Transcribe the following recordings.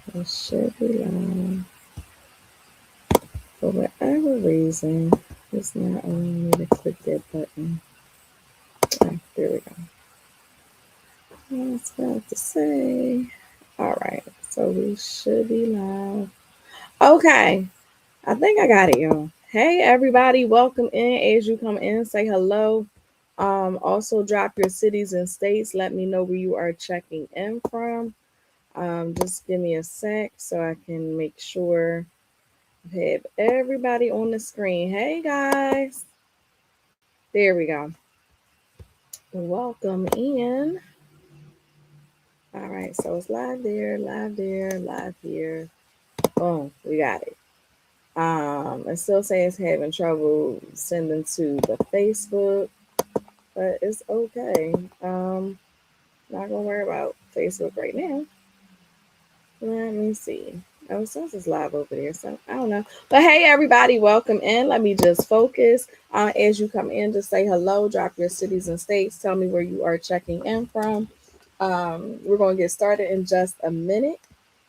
It should be live. For whatever reason, it's not allowing me to click that button. Ah, there we go. I was about to say. All right, so we should be live. Okay, I think I got it, y'all. Hey, everybody, welcome in. As you come in, say hello. Also drop your cities and states. Let me know where you are checking in from. Just give me a sec so I can make sure I have everybody on the screen. Hey, guys. There we go. Welcome in. All right, so it's live there, live there, live here. Boom, we got it. It still says having trouble sending to the Facebook, but it's okay. Not gonna worry about Facebook right now. Let me see. Oh, it says it's live over there, so I don't know. But hey, everybody, welcome in. Let me just focus. As you come in, just say hello, drop your cities and states, tell me where you are checking in from. We're going to get started in just a minute.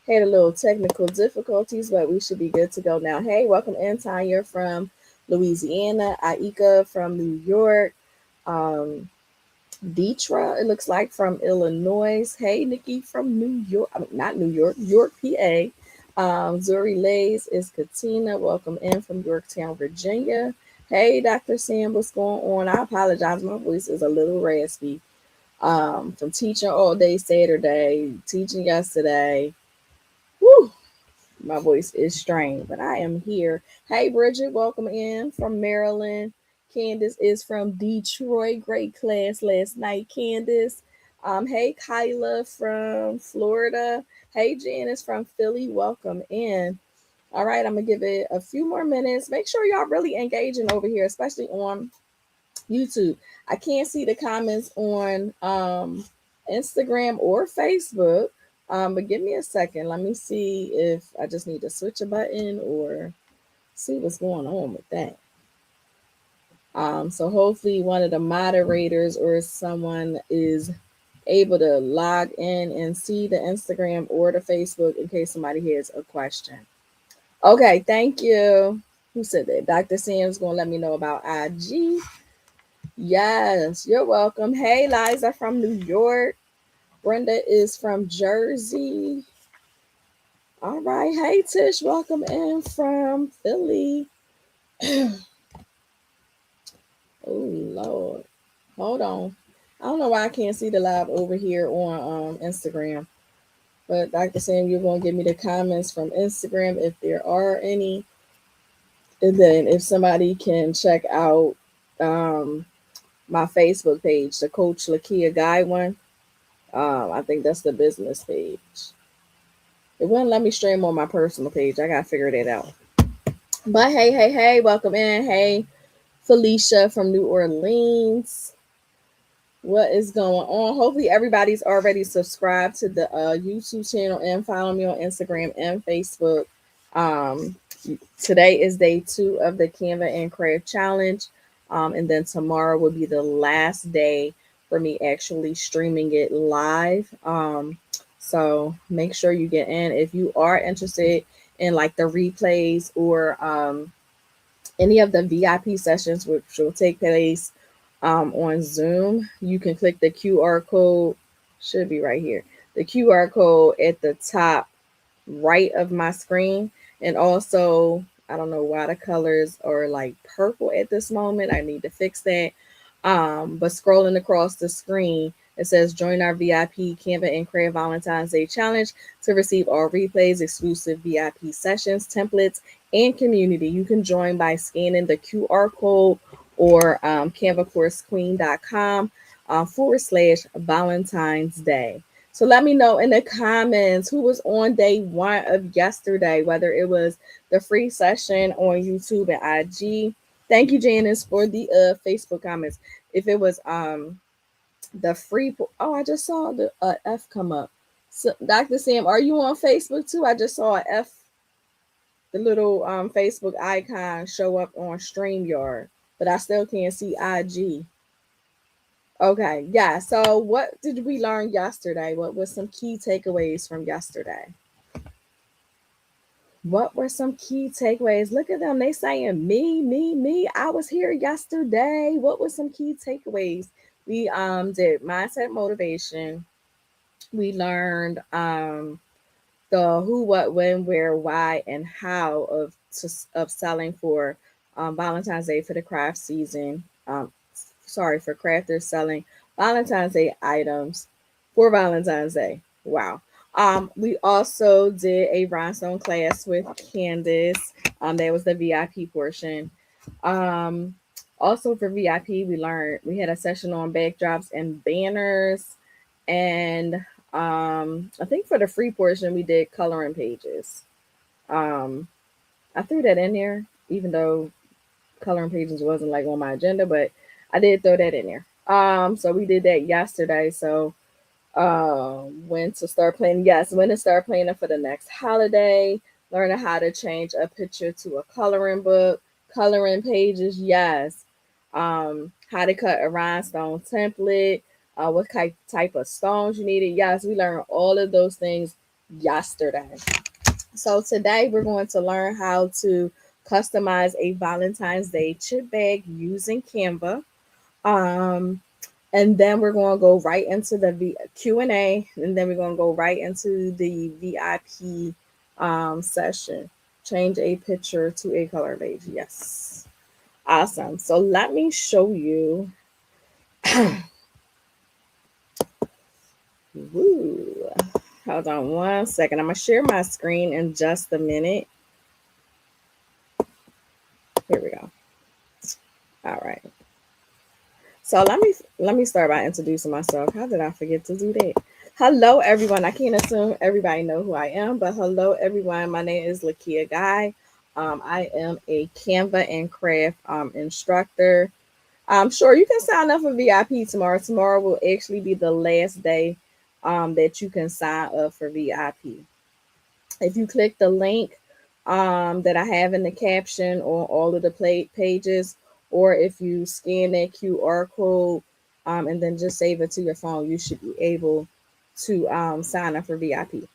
Had a little technical difficulties, but we should be good to go now. Hey, welcome in, Tanya from Louisiana, Aika from New York, um, Deetra, it looks like from Illinois. Hey, Nikki from New York. I mean, not New York, York, PA. Zuri Lays is Katina. Welcome in from Yorktown, Virginia. Hey, Dr. Sam, what's going on? I apologize. My voice is a little raspy. From teaching all day Saturday, teaching yesterday. Woo, my voice is strained, but I am here. Hey, Bridget, welcome in from Maryland. Candace is from Detroit. Great class last night, Candace. Hey, Kyla from Florida. Hey, Janice from Philly. Welcome in. All right, I'm gonna give it a few more minutes. Make sure y'all really engaging over here, especially on YouTube. I can't see the comments on Instagram or Facebook. But give me a second. Let me see if I just need to switch a button or see what's going on with that. So hopefully one of the moderators or someone is able to log in and see the Instagram or the Facebook in case somebody has a question. Okay, thank you. Who said that? Dr. Sam's gonna let me know about IG. Yes, you're welcome. Hey, Liza from New York. Brenda is from Jersey. All right. Hey, Tish, welcome in from Philly. Oh, Lord. Hold on. I don't know why I can't see the live over here on Instagram. But Dr. Sam, you're going to give me the comments from Instagram if there are any. And then if somebody can check out um, my Facebook page, the Coach Lakia Guy one. I think that's the business page. It wouldn't let me stream on my personal page. I gotta figure that out. But hey, welcome in. Hey, Felicia from New Orleans. What is going on? Hopefully everybody's already subscribed to the YouTube channel and follow me on Instagram and Facebook. Um, Today is day 2 of the Canva and Craft Challenge. And then tomorrow will be the last day for me actually streaming it live. So make sure you get in. If you are interested in like the replays or any of the VIP sessions, which will take place on Zoom, you can click the QR code, should be right here, the QR code at the top right of my screen. And also, I don't know why the colors are like purple at this moment. I need to fix that. But scrolling across the screen, it says join our VIP Canva and Craft Valentine's Day Challenge to receive all replays, exclusive VIP sessions, templates, and community. You can join by scanning the QR code or canvacoursequeen.com /Valentine's Day. So let me know in the comments who was on day 1 of yesterday, whether it was the free session on YouTube and IG. Thank you, Janice, for the Facebook comments. If it was the free, oh, I just saw the F come up. So, Dr. Sam, are you on Facebook too? I just saw an F, the little Facebook icon show up on StreamYard, but I still can't see IG. Okay, yeah. So, what did we learn yesterday? What was some key takeaways from yesterday? What were some key takeaways? Look at them. They saying me, me, me. I was here yesterday. What were some key takeaways? We did mindset motivation. We learned the who, what, when, where, why, and how of selling for Valentine's Day for the craft season. For crafters selling Valentine's Day items for Valentine's Day. Wow. We also did a rhinestone class with Candace. That was the VIP portion. Um, Also for VIP, we had a session on backdrops and banners, and I think for the free portion we did coloring pages. Um, I threw that in there, even though coloring pages wasn't like on my agenda, but I did throw that in there. So we did that yesterday. So when to start planning? Yes, when to start planning for the next holiday. Learning how to change a picture to a coloring book, coloring pages. Yes. How to cut a rhinestone template. What type of stones you needed. Yes, we learned all of those things yesterday. So today we're going to learn how to customize a Valentine's Day chip bag using Canva. Um, and then we're going to go right into the Q&A, and then we're going to go right into the VIP session. Change a picture to a color page. Yes. Awesome. So let me show you. Woo. Hold on one second. I'm going to share my screen in just a minute. Here we go. All right. So let me start by introducing myself. How did I forget to do that? Hello, everyone. I can't assume everybody know who I am, but hello, everyone. My name is Lakia Guy. I am a Canva and craft instructor. I'm sure you can sign up for VIP tomorrow. Tomorrow will actually be the last day that you can sign up for VIP. If you click the link that I have in the caption on all of the pages, or if you scan that QR code and then just save it to your phone, you should be able to sign up for VIP.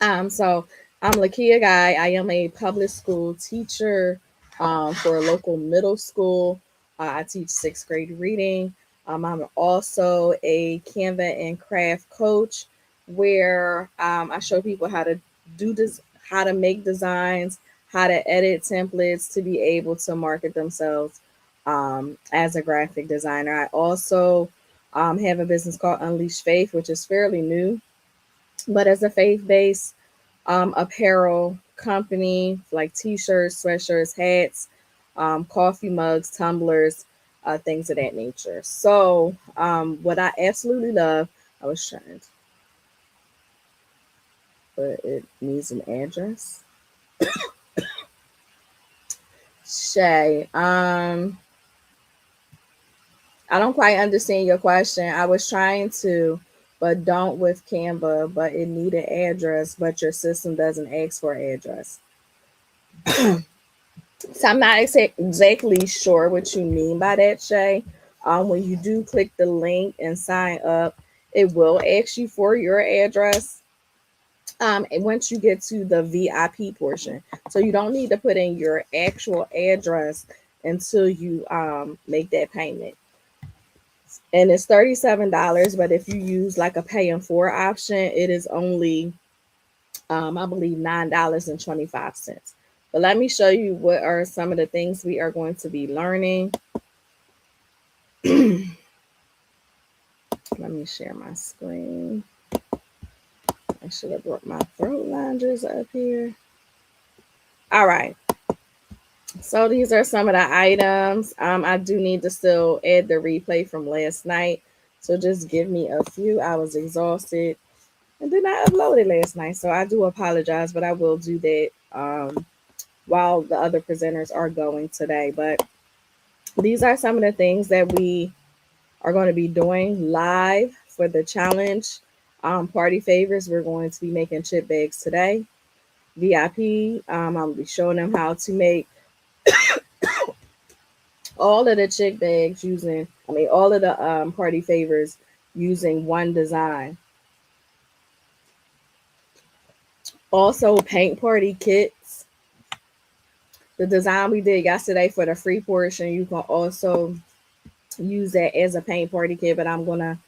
So I'm Lakia Guy. I am a public school teacher for a local middle school. I teach sixth grade reading. I'm also a Canva and craft coach, where I show people how to do this, how to make designs, how to edit templates to be able to market themselves as a graphic designer. I also have a business called Unleash Faith, which is fairly new, but as a faith-based apparel company, like t-shirts, sweatshirts, hats, coffee mugs, tumblers, things of that nature. So what I absolutely love, I was trying to, but it needs an address. Shay, I don't quite understand your question. I was trying to, but don't with Canva, but it need an address, but your system doesn't ask for address. So I'm not exactly sure what you mean by that, Shay. When you do click the link and sign up, it will ask you for your address. And once you get to the VIP portion, so you don't need to put in your actual address until you make that payment. And it's $37, but if you use like a pay in four option, it is only I believe $9.25. But let me show you what are some of the things we are going to be learning. Let me share my screen. I should have brought my throat loungers up here. All right. So these are some of the items. I do need to still add the replay from last night. So just give me a few. I was exhausted and did not upload it last night. So I do apologize, but I will do that while the other presenters are going today. But these are some of the things that we are going to be doing live for the challenge. Party favors, we're going to be making chip bags today. VIP, I'll be showing them how to make all of the chip bags all of the party favors using one design. Also, paint party kits. The design we did yesterday for the free portion, you can also use that as a paint party kit. But I'm gonna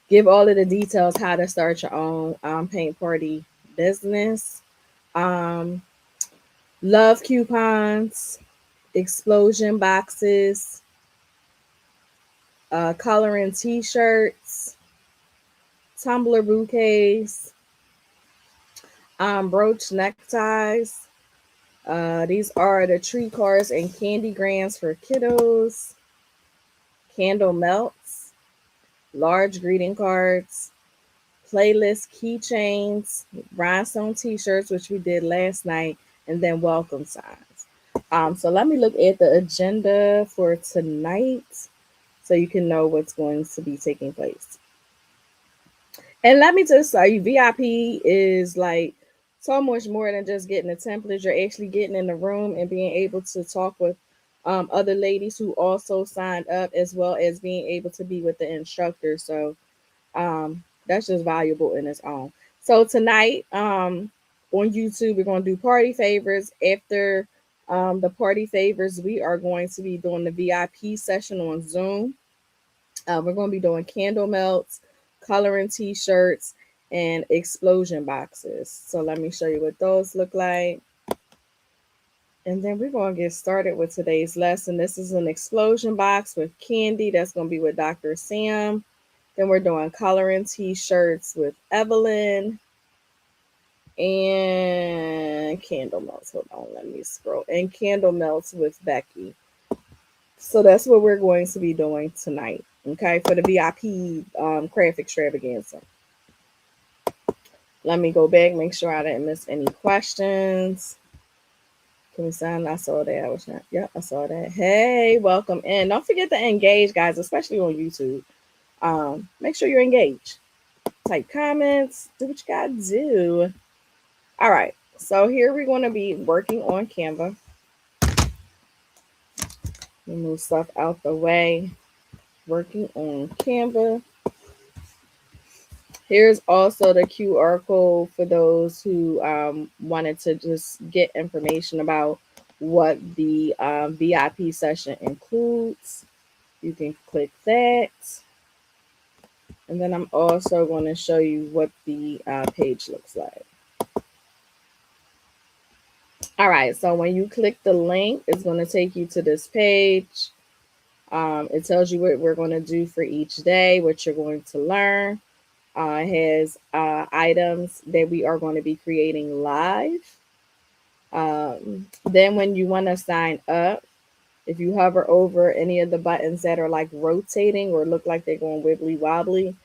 give all of the details how to start your own paint party business. Um, love coupons, explosion boxes, coloring T-shirts, tumbler bouquets, brooch neckties. These are the tree cards and candy grams for kiddos, candle melts, large greeting cards, playlist keychains, rhinestone T-shirts, which we did last night, and then welcome signs. So let me look at the agenda for tonight so you can know what's going to be taking place. And let me just tell you, VIP is like so much more than just getting a template. You're actually getting in the room and being able to talk with other ladies who also signed up, as well as being able to be with the instructor. So that's just valuable in its own. So tonight on YouTube, we're going to do party favors. After the party favors, we are going to be doing the VIP session on Zoom. We're going to be doing candle melts, coloring T-shirts, and explosion boxes. So let me show you what those look like. And then we're going to get started with today's lesson. This is an explosion box with candy. That's going to be with Dr. Sam. Then we're doing coloring T-shirts with Evelyn and candle melts. Hold on, let me scroll. And candle melts with Becky. So that's what we're going to be doing tonight. Okay, for the VIP craft extravaganza. Let me go back, make sure I didn't miss any questions. Can we sign? I saw that. I was not. Yep, I saw that. Hey, welcome in. Don't forget to engage, guys, especially on YouTube. Make sure you're engaged. Type comments. Do what you gotta do. All right. So here we're going to be working on Canva. Move stuff out the way. Working on Canva. Here's also the QR code for those who wanted to just get information about what the VIP session includes. You can click that. And then I'm also going to show you what the page looks like. All right, so when you click the link, it's going to take you to this page. It tells you what we're going to do for each day, what you're going to learn. It has items that we are going to be creating live. Then when you want to sign up, if you hover over any of the buttons that are like rotating or look like they're going wibbly wobbly,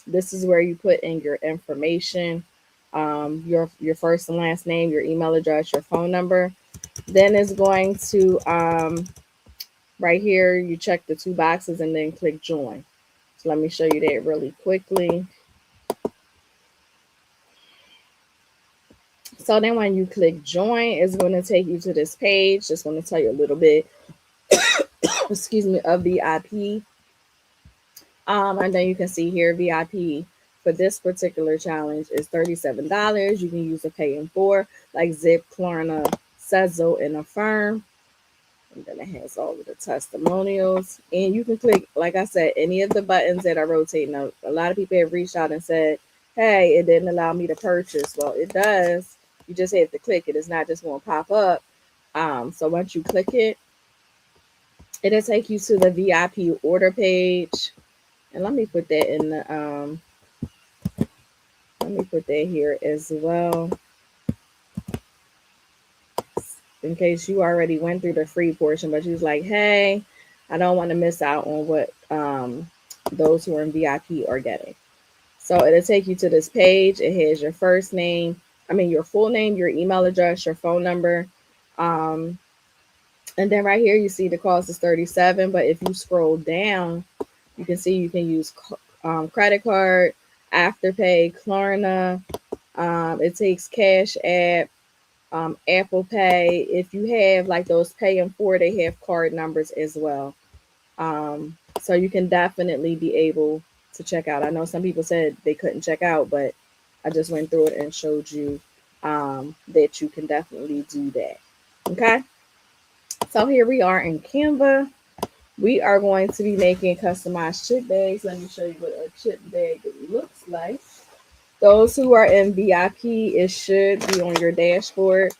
this is where you put in your information, your first and last name, your email address, your phone number. Then it's going to right here, you check the two boxes and then click join. So let me show you that really quickly. So then when you click join, it's going to take you to this page. Just going to tell you a little bit, excuse me, of VIP. And then you can see here VIP for this particular challenge is $37. You can use a pay in four like Zip, Klarna, Sezzle, and Affirm. And then it has all of the testimonials. And you can click, like I said, any of the buttons that are rotating. Now, a lot of people have reached out and said, hey, it didn't allow me to purchase. Well, it does. You just have to click it. It's not just going to pop up. So once you click it, it'll take you to the VIP order page. And let me put that in the let me put that here as well, in case you already went through the free portion, but you was like, hey, I don't want to miss out on what those who are in VIP are getting. So it'll take you to this page. It has your first name, your full name, your email address, your phone number. And then right here, you see the cost is $37. But if you scroll down, you can see you can use credit card, Afterpay, Klarna. It takes Cash App, Apple Pay. If you have like those pay in four, they have card numbers as well. So you can definitely be able to check out. I know some people said they couldn't check out, but I just went through it and showed you that you can definitely do that. Okay. So here we are in Canva. We are going to be making customized chip bags. Let me show you what a chip bag looks like. Those who are in VIP, it should be on your dashboard.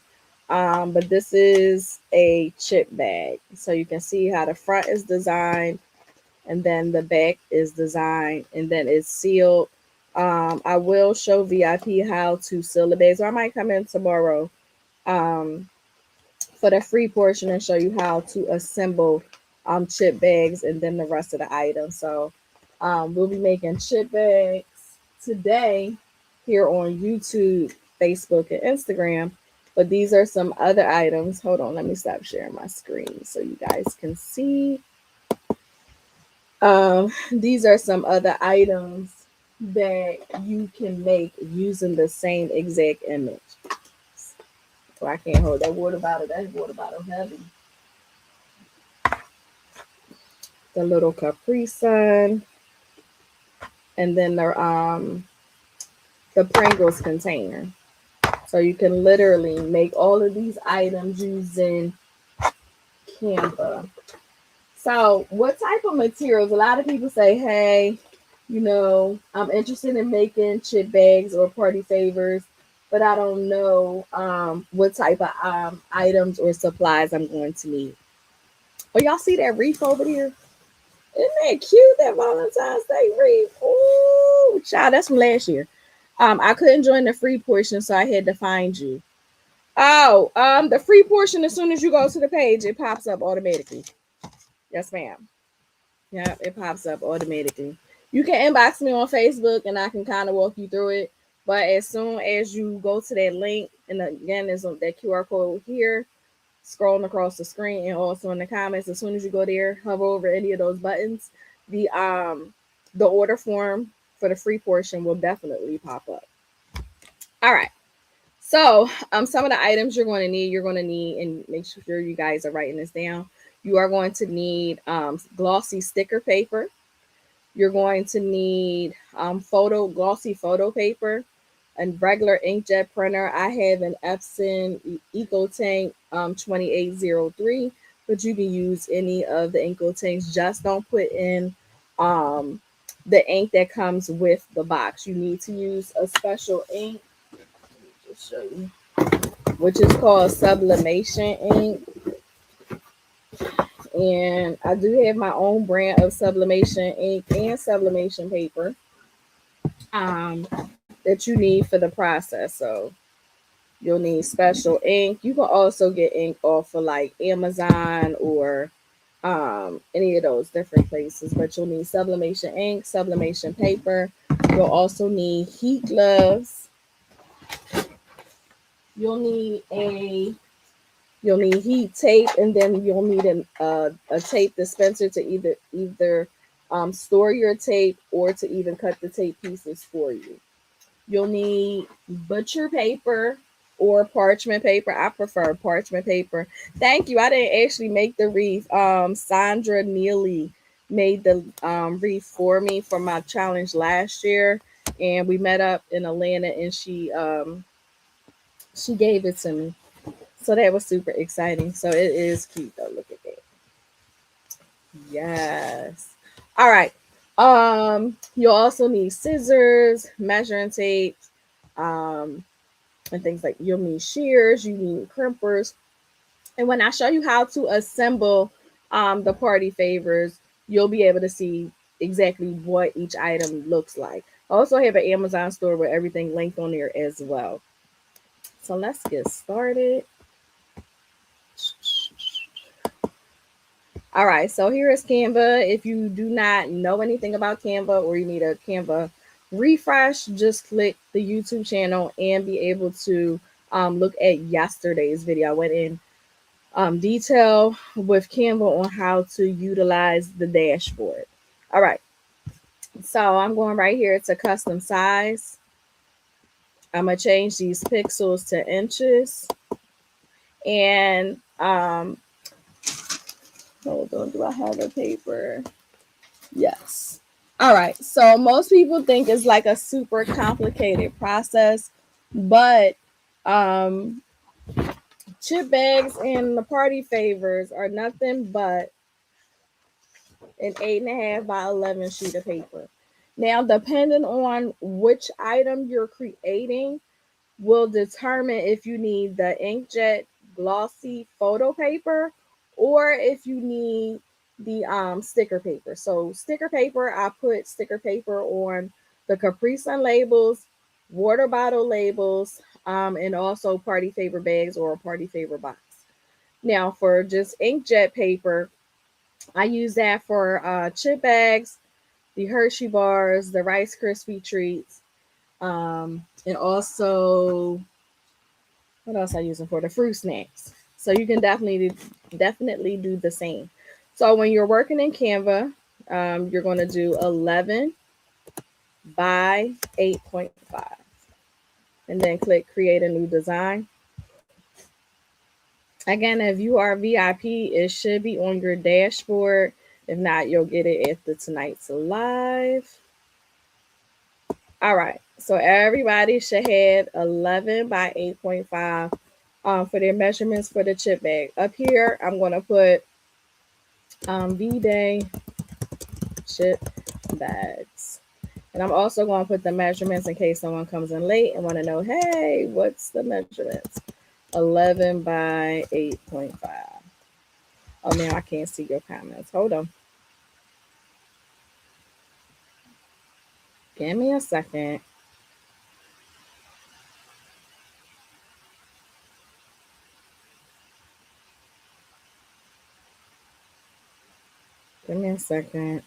But this is a chip bag. So you can see how the front is designed, and then the back is designed, and then it's sealed. I will show VIP how to seal the bags, or I might come in tomorrow um, for the free portion and show you how to assemble chip bags and then the rest of the items. So we'll be making chip bags today here on YouTube, Facebook, and Instagram. But these are some other items. Hold on, let me stop sharing my screen so you guys can see. These are some other items that you can make using the same exact image. So I can't hold that water bottle. That water bottle heavy. The little Capri Sun, and then the Pringles container. So you can literally make all of these items using Canva. So what type of materials? A lot of people say, hey, I'm interested in making chip bags or party favors, but I don't know what type of items or supplies I'm going to need. Oh, y'all see that reef over there? Isn't that cute, that Valentine's Day wreath? Ooh, child, that's from last year. I couldn't join the free portion, so I had to find you. Oh, the free portion, as soon as you go to the page, it pops up automatically. Yes, ma'am. Yeah, it pops up automatically. You can inbox me on Facebook and I can kind of walk you through it. But as soon as you go to that link, and again, there's that QR code here, scrolling across the screen and also in the comments, as soon as you go there, hover over any of those buttons, the order form for the free portion will definitely pop up. All right. So some of the items you're going to need, and make sure you guys are writing this down. You are going to need glossy sticker paper. You're going to need glossy photo paper, and regular inkjet printer. I have an Epson EcoTank 2803, but you can use any of the EcoTanks. Just don't put in the ink that comes with the box. You need to use a special ink. Let me just show you, which is called sublimation ink. And I do have my own brand of sublimation ink and sublimation paper that you need for the process. So you'll need special ink. You can also get ink off of like Amazon or any of those different places, but you'll need sublimation ink, sublimation paper. You'll also need heat gloves. You'll need heat tape, and then you'll need a tape dispenser to either store your tape or to even cut the tape pieces for you. You'll need butcher paper or parchment paper. I prefer parchment paper. Thank you. I didn't actually make the wreath. Sandra Neely made the wreath for me for my challenge last year, and we met up in Atlanta, and she gave it to me. So that was super exciting. So it is cute though. Look at that. Yes. All right. You'll also need scissors, measuring tape, and things like you'll need shears, you need crimpers. And when I show you how to assemble the party favors, you'll be able to see exactly what each item looks like. I also have an Amazon store with everything linked on there as well. So let's get started. All right, so here is Canva. If you do not know anything about Canva or you need a Canva refresh, just click the YouTube channel and be able to look at yesterday's video. I went in detail with Canva on how to utilize the dashboard. All right, so I'm going right here to custom size. I'm going to change these pixels to inches. And hold on, do I have a paper? Yes. All right. So most people think it's like a super complicated process, but Um, chip bags and the party favors are nothing but an 8.5 by 11 sheet of paper. Now, depending on which item you're creating, will determine if you need the inkjet glossy photo paper or if you need the sticker paper. So sticker paper, I put sticker paper on the Capri Sun labels, water bottle labels, and also party favor bags or a party favor box. Now for just inkjet paper, I use that for chip bags, the Hershey bars, the Rice Krispie treats, and also what else I use them for? The fruit snacks. So you can definitely do the same. So when you're working in Canva, you're going to do 11 by 8.5, and then click create a new design. Again, if you are VIP, it should be on your dashboard. If not, you'll get it after tonight's live. All right. So everybody should have 11 by 8.5 for their measurements for the chip bag. Up here, I'm going to put V-Day chip bags. And I'm also going to put the measurements in case someone comes in late and want to know, hey, what's the measurements? 11 by 8.5. Oh, now I can't see your comments. Hold on. Give me a second. Give me a second.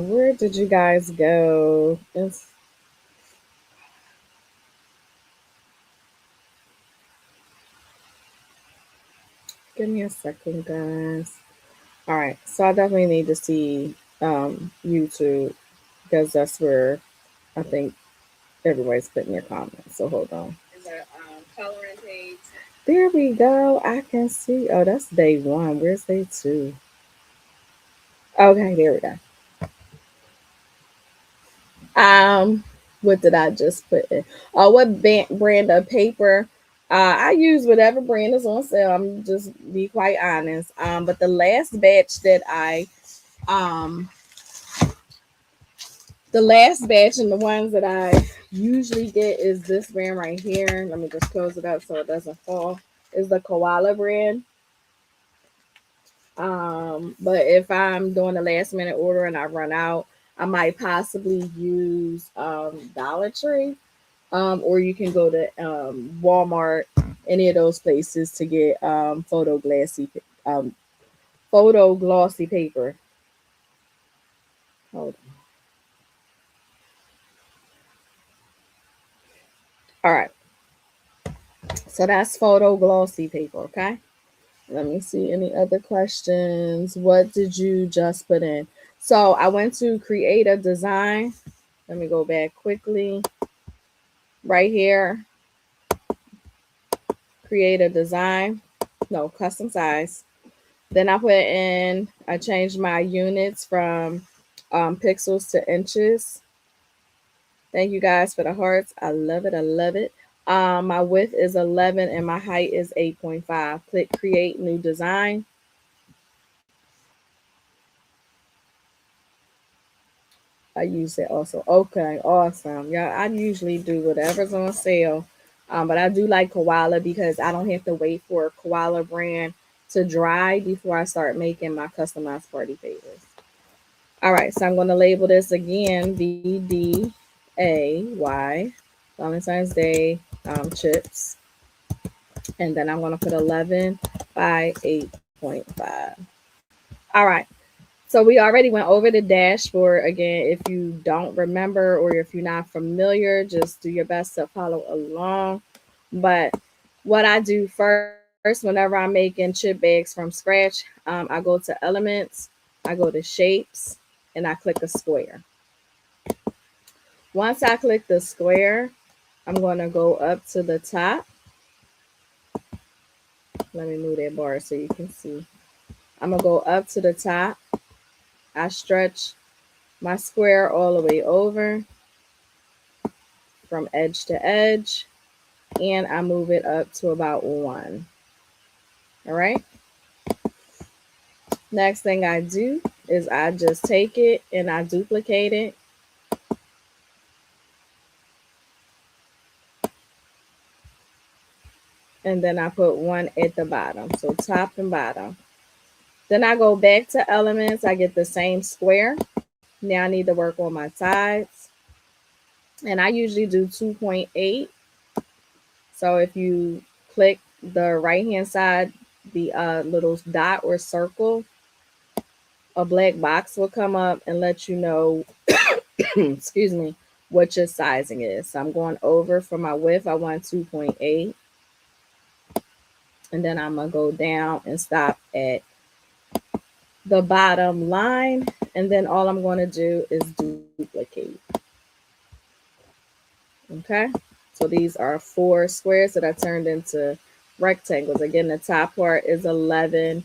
Where did you guys go? Give me a second, guys. All right, so I definitely need to see YouTube because that's where I think everybody's putting their comments. So hold on. Is that coloring page? There we go. I can see. Oh, that's day one. Where's day two? Okay, there we go. What did I just put in? Oh, what brand of paper? I use whatever brand is on sale. I'm just be quite honest. But the last batch that um the last batch and the ones that I usually get is this brand right here. Let me just close it up so it doesn't fall. Is the Koala brand. But if I'm doing a last minute order and I run out, I might possibly use Dollar Tree. Or you can go to Walmart, any of those places to get um, photo glossy paper. Hold on. All right, so that's photo glossy paper. Okay. Let me see any other questions. What did you just put in? So I went to create a design. Let me go back quickly. Right here, create a design. No, custom size. Then I changed my units from pixels to inches. Thank you guys for the hearts. I love it. I love it. My width is 11 and my height is 8.5. Click create new design. I use it also. Okay, awesome. Yeah, I usually do whatever's on sale. But I do like Koala because I don't have to wait for a Koala brand to dry before I start making my customized party favors. All right, so I'm going to label this again VDAY, Valentine's Day chips. And then I'm going to put 11 by 8.5. All right. So we already went over the dashboard. Again, if you don't remember or if you're not familiar, just do your best to follow along. But what I do first, whenever I'm making chip bags from scratch, I go to elements, I go to shapes, and I click a square. Once I click the square, I'm going to go up to the top. Let me move that bar so you can see. I'm going to go up to the top. I stretch my square all the way over. from edge to edge, and I move it up to about 1. All right. Next thing I do is I just take it and I duplicate it. And then I put 1 at the bottom. So top and bottom. Then I go back to elements. I get the same square. Now I need to work on my sides. And I usually do 2.8. So if you click the right hand side, the little dot or circle, a black box will come up and let you know, excuse me, what your sizing is. So I'm going over for my width. I want 2.8. And then I'm going to go down and stop at the bottom line. And then all I'm going to do is duplicate. Okay. So these are 4 squares that I turned into rectangles. Again, the top part is 11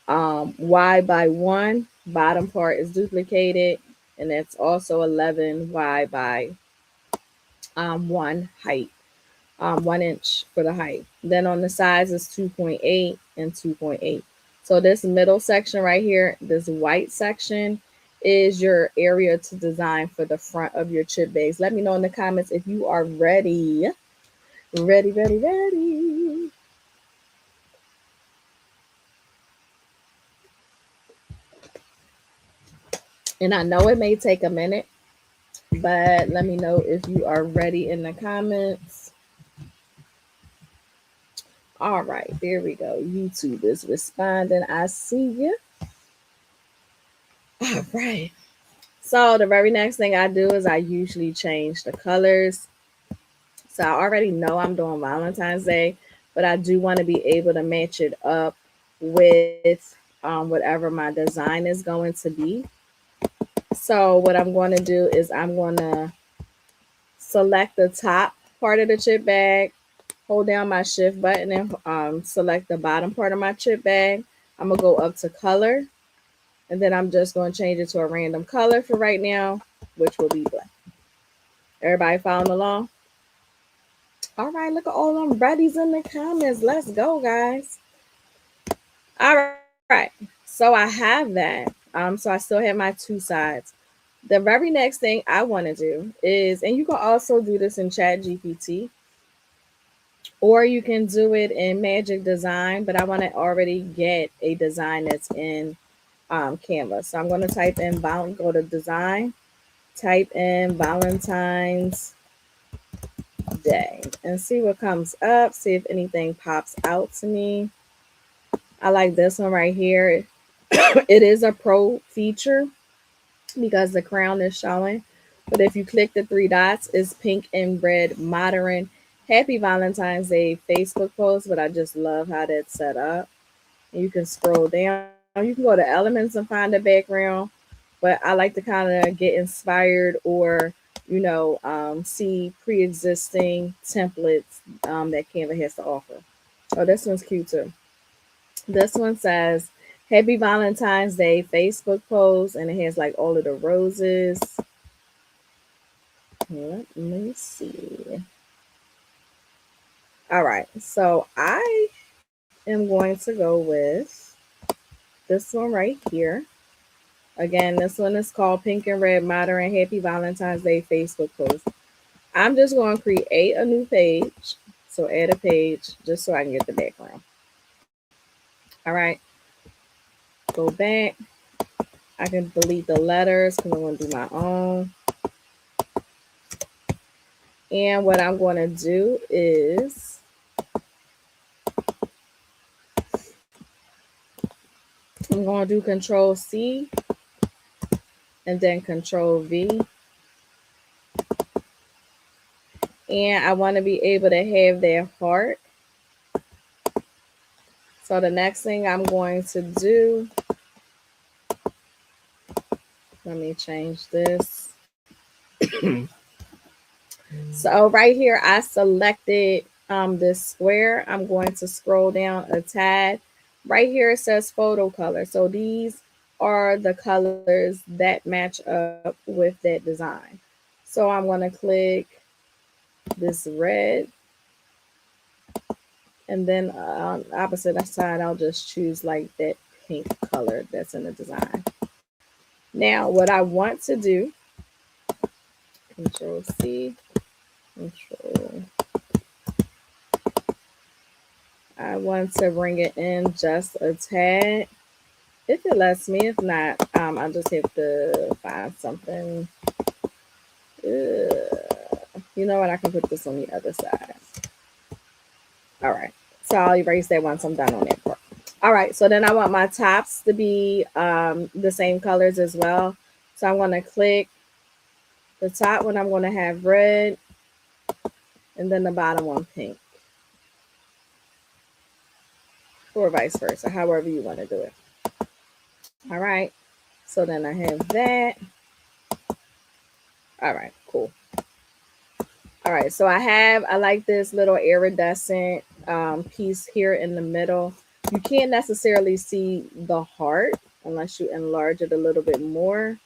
wide by 1. Bottom part is duplicated, and that's also 11 wide by 1 height, 1 inch for the height. Then on the sides is 2.8 and 2.8. So this middle section right here, this white section, is your area to design for the front of your chip bags. Let me know in the comments if you are ready. Ready, ready, ready. And I know it may take a minute, but let me know if you are ready in the comments. All right, there we go. YouTube is responding. I see you. All right. So the very next thing I do is I usually change the colors. So I already know I'm doing Valentine's Day, but I do want to be able to match it up with whatever my design is going to be. So what I'm going to do is I'm going to select the top part of the chip bag, hold down my shift button and select the bottom part of my chip bag. I'm going to go up to color, and then I'm just going to change it to a random color for right now, which will be black. Everybody following along? All right, look at all them readies in the comments. Let's go, guys. All right, so I have that. So I still have my 2 sides. The very next thing I want to do is, and you can also do this in Chat GPT, or you can do it in Magic Design, but I want to already get a design that's in Canva. So I'm going to type in, go to design, type in Valentine's Day, and see what comes up, see if anything pops out to me. I like this one right here. It is a pro feature because the crown is showing. But if you click the 3 dots, it's pink and red modern Happy Valentine's Day Facebook post. But I just love how that's set up. And you can scroll down. You can go to elements and find the background. But I like to kind of get inspired or, see pre-existing templates that Canva has to offer. Oh, this one's cute too. This one says, Happy Valentine's Day Facebook post, and it has like all of the roses. Let me see. All right, so I am going to go with this one right here. Again, this one is called Pink and Red Modern Happy Valentine's Day Facebook post. I'm just going to create a new page. So add a page just so I can get the background. All right. Go back. I can delete the letters because I'm going to do my own. And what I'm going to do is I'm going to do Control C and then Control V. And I want to be able to have that heart. So the next thing I'm going to do, let me change this. So right here, I selected this square. I'm going to scroll down a tad. Right here, it says photo color. So these are the colors that match up with that design. So I'm going to click this red. And then on the opposite side, I'll just choose like that pink color that's in the design. Now, what I want to do, Control C, Control. I want to bring it in just a tad. If it lets me, if not, I'll just have to find something. You know what? I can put this on the other side. All right. So I'll erase that once I'm done on that part. All right. So then I want my tops to be the same colors as well. So I'm going to click the top one. I'm going to have red, and then the bottom one pink, or vice versa, however you want to do it. All right. So then I have that. All right. Cool. All right, so I like this little iridescent piece here in the middle. You can't necessarily see the heart unless you enlarge it a little bit more.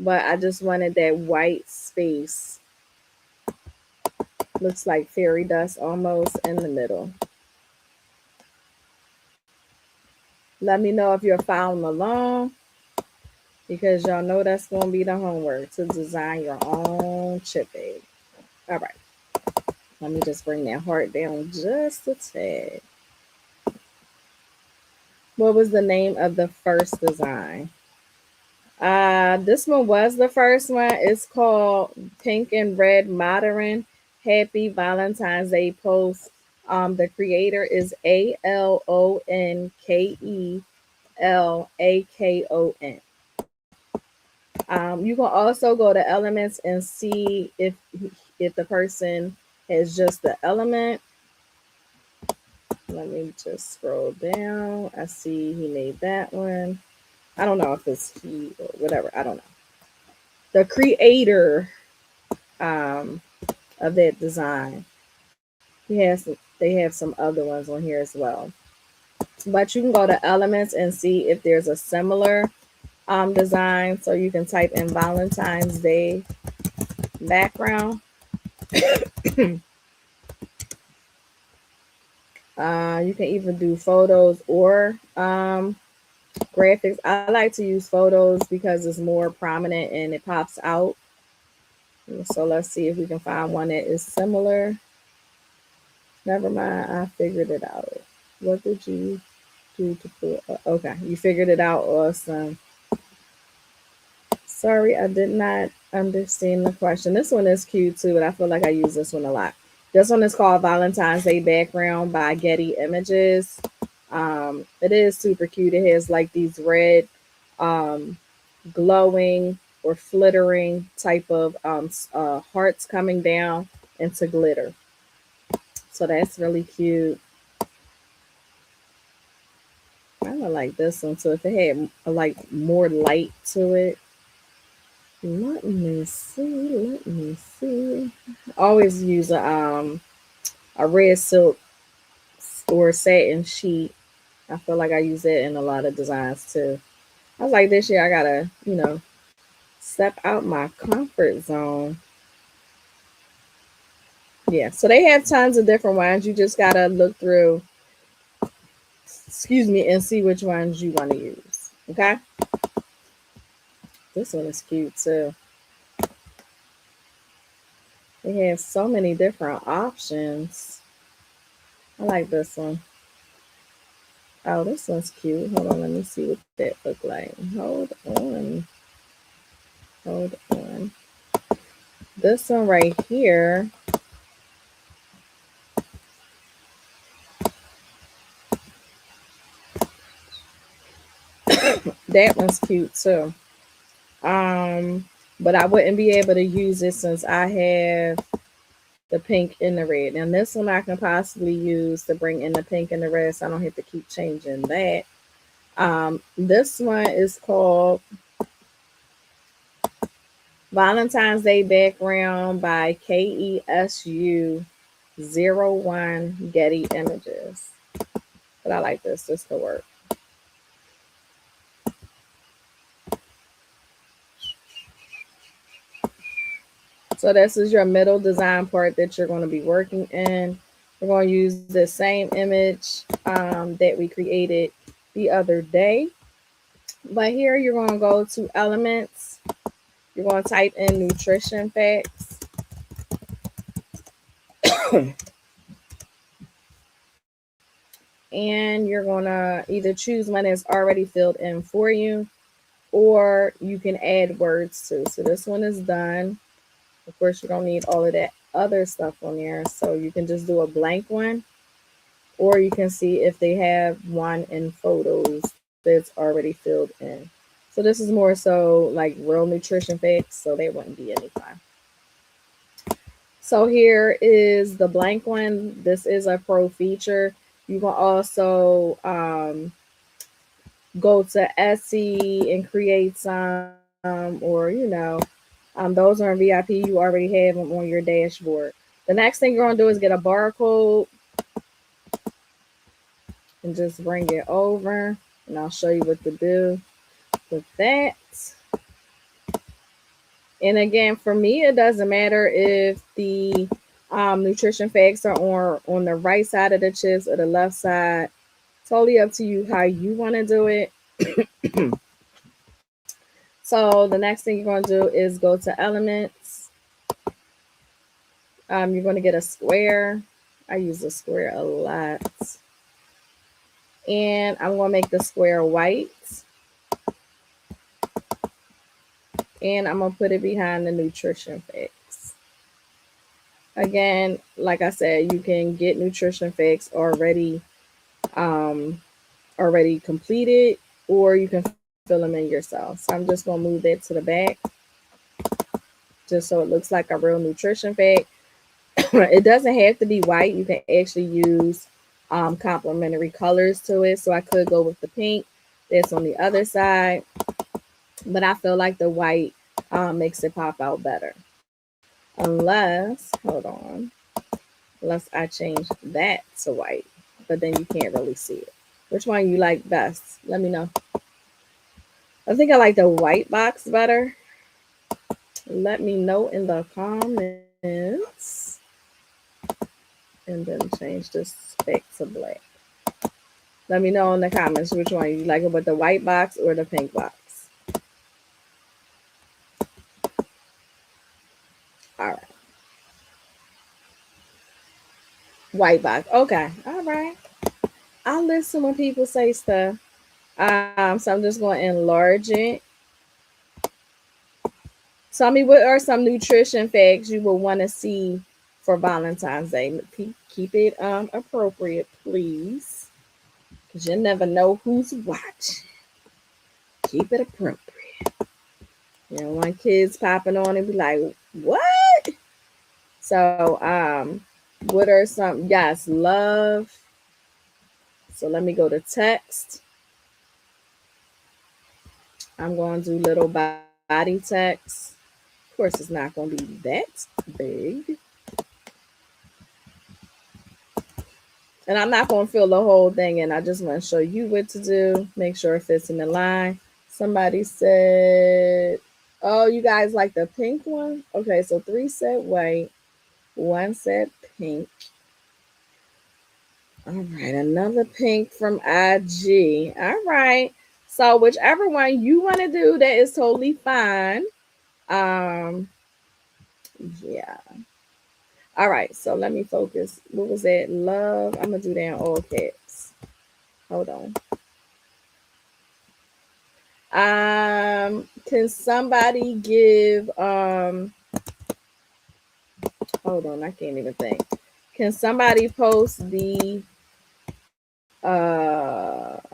But I just wanted that white space. Looks like fairy dust almost in the middle. Let me know if you're following along, because y'all know that's going to be the homework, to design your own chip bag. All right. Let me just bring that heart down just a tad. What was the name of the first design? This one was the first one. It's called Pink and Red Modern Happy Valentine's Day Post. The creator is ALONKELAKON. You can also go to elements and see if the person has just the element. Let me just scroll down. I see he made that one. I don't know if it's he or whatever. I don't know. The creator of that design. They have some other ones on here as well. But you can go to elements and see if there's a similar design. So you can type in Valentine's Day background. You can even do photos or graphics. I like to use photos because it's more prominent and it pops out. So let's see if we can find one that is similar. Never mind, I figured it out. What did you do to put? Okay, you figured it out. Awesome. Sorry, I did not understand the question. This one is cute too, but I feel like I use this one a lot. This one is called Valentine's Day Background by Getty Images. It is super cute. It has like these red, glowing or flittering type of hearts coming down into glitter. So that's really cute. I don't like this one. So if it had like more light to it, let me see. Let me see. I always use a red silk or satin sheet. I feel like I use it in a lot of designs too. I was like, this year I gotta, step out my comfort zone. Yeah, so they have tons of different ones. You just gotta look through, excuse me, and see which ones you want to use. Okay. This one is cute too. They have so many different options. I like this one. Oh, this one's cute. Hold on, let me see what that look like. Hold on. Hold on. This one right here. That one's cute too. But I wouldn't be able to use it since I have the pink and the red. And this one I can possibly use to bring in the pink and the red, so I don't have to keep changing that. This one is called Valentine's Day Background by KESU01 Getty Images. But I like this. This could work. So this is your middle design part that you're going to be working in. We're going to use the same image that we created the other day. But here you're going to go to elements. You're going to type in nutrition facts. And you're going to either choose one that's already filled in for you, or you can add words to. So this one is done. Of course, you don't need all of that other stuff on there. So you can just do a blank one, or you can see if they have one in photos that's already filled in. So this is more so like real nutrition facts, so they wouldn't be any fun. So here is the blank one. This is a pro feature. You can also go to Etsy and create some, or those are in VIP. You already have them on your dashboard. The next thing you're gonna do is get a barcode and just bring it over, and I'll show you what to do with that. And again, for me, it doesn't matter if the nutrition facts are on the right side of the chips or the left side. Totally up to you how you want to do it. So the next thing you're going to do is go to elements. You're going to get a square. I use a square a lot. And I'm going to make the square white. And I'm going to put it behind the nutrition facts. Again, like I said, you can get nutrition facts already completed, or you can fill them in yourself. So I'm just going to move that to the back just so it looks like a real nutrition fact. It doesn't have to be white. You can actually use complementary colors to it. So I could go with the pink that's on the other side, but I feel like the white makes it pop out better. Hold on, unless I change that to white, but then you can't really see it. Which one you like best? Let me know. I think I like the white box better. Let me know in the comments. And then change this back to black. Let me know in the comments which one you like, it with the white box or the pink box. All right. White box. Okay. All right. I listen when people say stuff. So I'm just going to enlarge it. Tell me, what are some nutrition facts you will want to see for Valentine's Day? Keep it appropriate, please, because you never know who's watching. Keep it appropriate. You don't want kids popping on and be like, "What?" So, what are some? Yes, love. So let me go to text. I'm going to do little body text. Of course, it's not going to be that big. And I'm not going to fill the whole thing in. I just want to show you what to do. Make sure it fits in the line. Somebody said, oh, you guys like the pink one? Okay, so 3 said white, 1 said pink. All right, another pink from IG. All right. So whichever one you want to do, that is totally fine. Yeah. All right, so let me focus. What was that? Love. I'm gonna do that in all caps. Hold on. Can somebody give hold on, I can't even think. Can somebody post the hold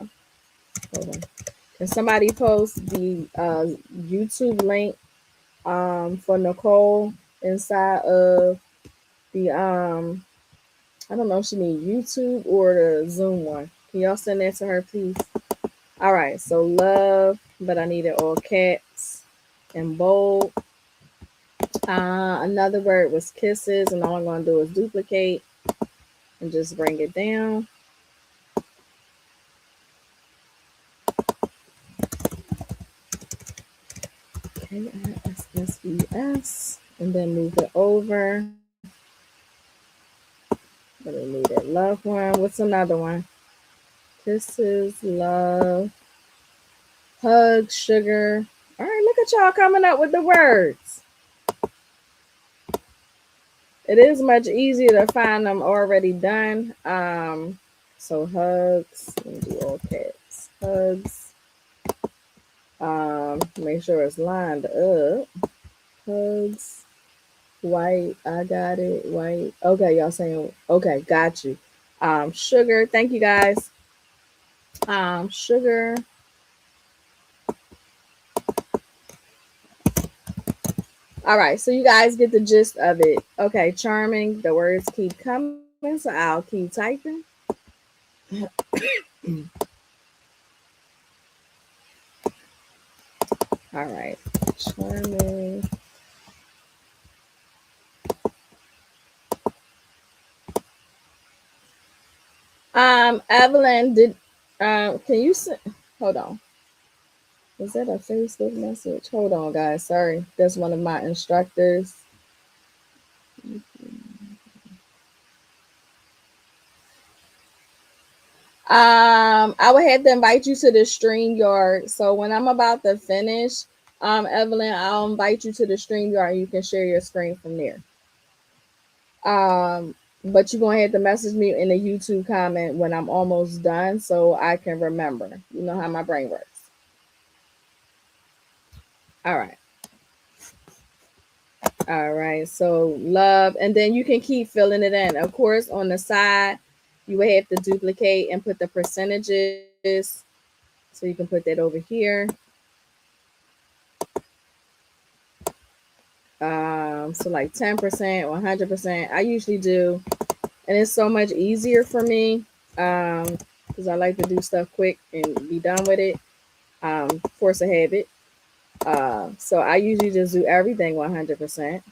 on. Can somebody post the YouTube link for Nicole inside of the I don't know if she need YouTube or the Zoom one. Can y'all send that to her, please? All right, so love, but I need it all caps and bold. Another word was kisses, and all I'm going to do is duplicate and just bring it down. KISSES and then move it over. Let me move that love one. What's another one? Kisses, love, hug, sugar. All right, look at y'all coming up with the words. It is much easier to find them already done. So hugs, let me do all caps. Hugs. Make sure it's lined up. Hugs. White. I got it. White. Okay, y'all saying okay, got you. Sugar. Thank you guys. Sugar. All right, so you guys get the gist of it. Okay, charming. The words keep coming, so I'll keep typing. All right, charming. Evelyn, can you hold on? Is that a Facebook message? Hold on, guys. Sorry, that's one of my instructors. I would have to invite you to the StreamYard. So when I'm about to finish, Evelyn, I'll invite you to the StreamYard and you can share your screen from there. But you're gonna have to message me in the YouTube comment when I'm almost done so I can remember. You know how my brain works. All right. All right. So love, and then you can keep filling it in. Of course, on the side, you would have to duplicate and put the percentages. So you can put that over here. So like 10%, 100%. I usually do, and it's so much easier for me because I like to do stuff quick and be done with it. Force a habit. So I usually just do everything 100%.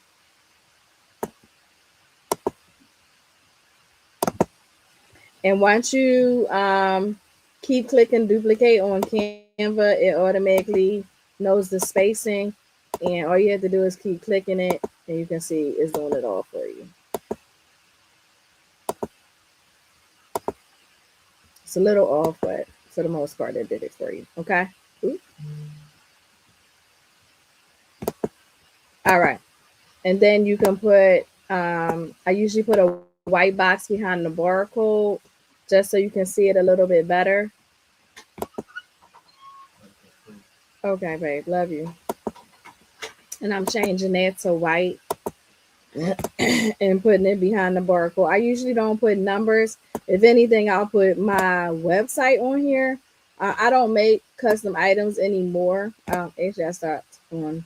And once you keep clicking duplicate on Canva, it automatically knows the spacing. And all you have to do is keep clicking it, and you can see it's doing it all for you. It's a little off, but for the most part, it did it for you. Okay. Ooh. All right. And then you can put, I usually put a white box behind the barcode just so you can see it a little bit better. Okay, babe. Love you. And I'm changing that to white and putting it behind the barcode. I usually don't put numbers. If anything, I'll put my website on here. I don't make custom items anymore. Actually, I start on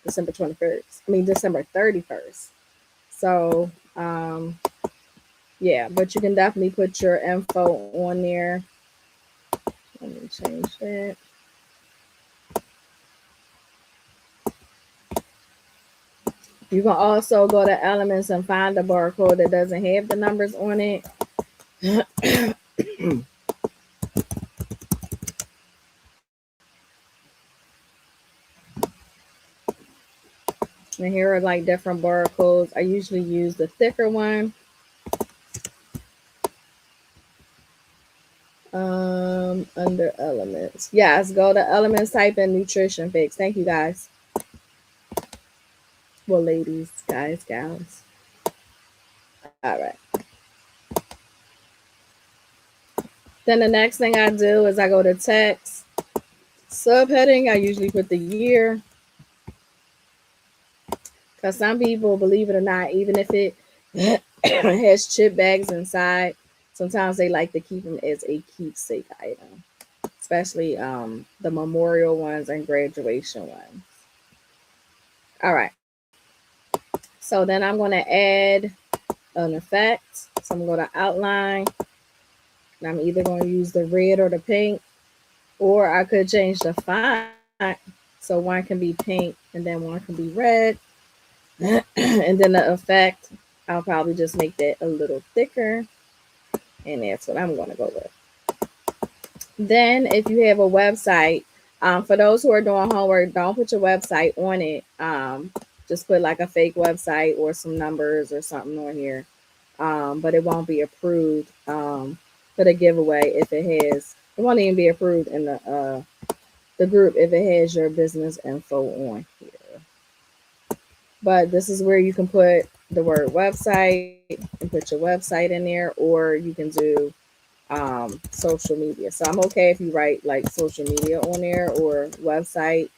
December 21st. I mean, December 31st. So, yeah, but you can definitely put your info on there. Let me change that. You can also go to Elements and find a barcode that doesn't have the numbers on it. And here are like different barcodes. I usually use the thicker one. Under Elements. Yes, go to Elements, type in Nutrition Fix. Thank you guys. Well, ladies, guys, gals. All right. Then the next thing I do is I go to text. Subheading, I usually put the year. Because some people, believe it or not, even if it has chip bags inside, sometimes they like to keep them as a keepsake item, especially the memorial ones and graduation ones. All right. So then I'm going to add an effect. So I'm going to outline. And I'm either going to use the red or the pink, or I could change the font. So one can be pink and then one can be red. And then the effect, I'll probably just make that a little thicker. And that's what I'm going to go with. Then if you have a website, for those who are doing homework, don't put your website on it. just put like a fake website or some numbers or something on here. But it won't be approved for the giveaway if it won't even be approved in the group if it has your business info on here. But this is where you can put the word website and put your website in there, or you can do social media. So I'm okay if you write like social media on there or website,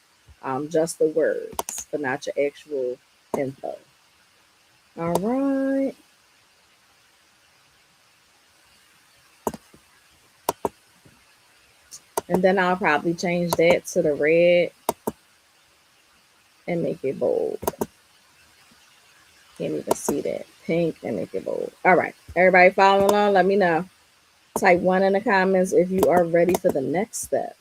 just the words, but not your actual info. All right. And then I'll probably change that to the red and make it bold. Can't even see that. Pink and make it bold. All right. Everybody following along? Let me know. Type 1 in the comments if you are ready for the next step.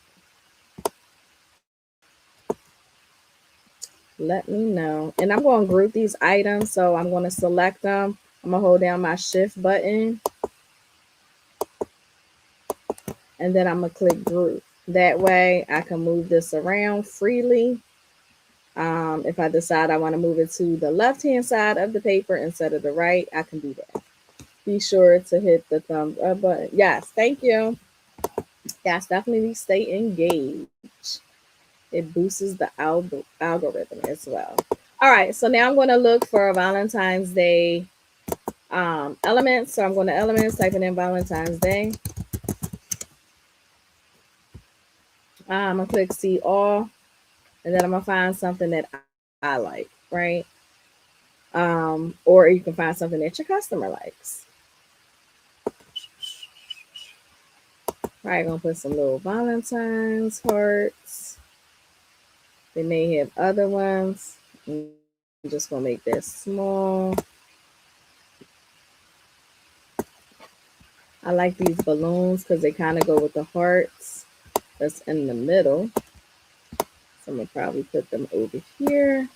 Let me know. And I'm going to group these items. So I'm going to select them. I'm going to hold down my shift button. And then I'm going to click group. That way I can move this around freely. If I decide I want to move it to the left-hand side of the paper instead of the right, I can do that. Be sure to hit the thumbs up button. Yes, thank you. Yes, definitely stay engaged. It boosts the algorithm as well. All right, so now I'm going to look for a Valentine's Day elements. So I'm going to elements, typing in Valentine's Day. I'm going to click see all, and then I'm going to find something that I like, right? Or you can find something that your customer likes. All right, going to put some little Valentine's hearts. They may have other ones. I'm just going to make that small. I like these balloons because they kind of go with the hearts that's in the middle. So I'm going to probably put them over here.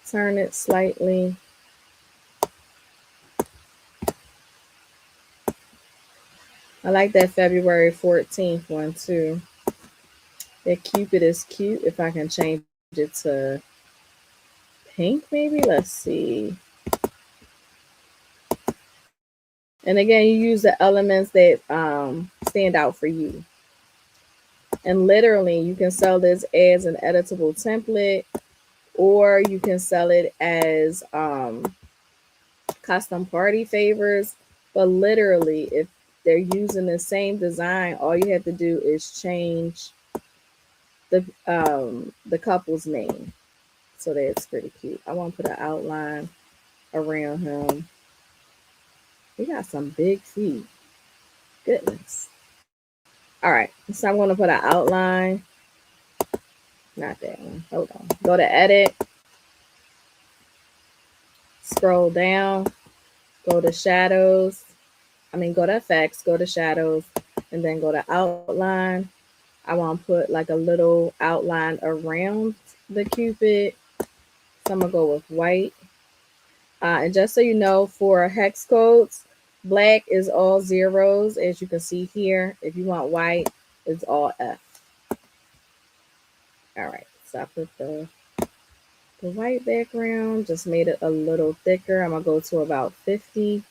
Turn it slightly. I like that February 14th one too. That Cupid is cute. If I can change it to pink, maybe. Let's see. And again, you use the elements that stand out for you. And literally, you can sell this as an editable template, or you can sell it as custom party favors. But literally, if they're using the same design, all you have to do is change the couple's name. So that's pretty cute. I want to put an outline around him. He got some big feet. Goodness. All right. So I'm going to put an outline. Not that one. Hold on. Go to edit. Scroll down. Go to shadows. Go to effects. Go to shadows. And then go to outline. I want to put like a little outline around the Cupid. So I'm going to go with white. And just so you know, for hex codes, black is all zeros, as you can see here. If you want white, it's all F. All right, so I put the white background, just made it a little thicker. I'm going to go to about 50.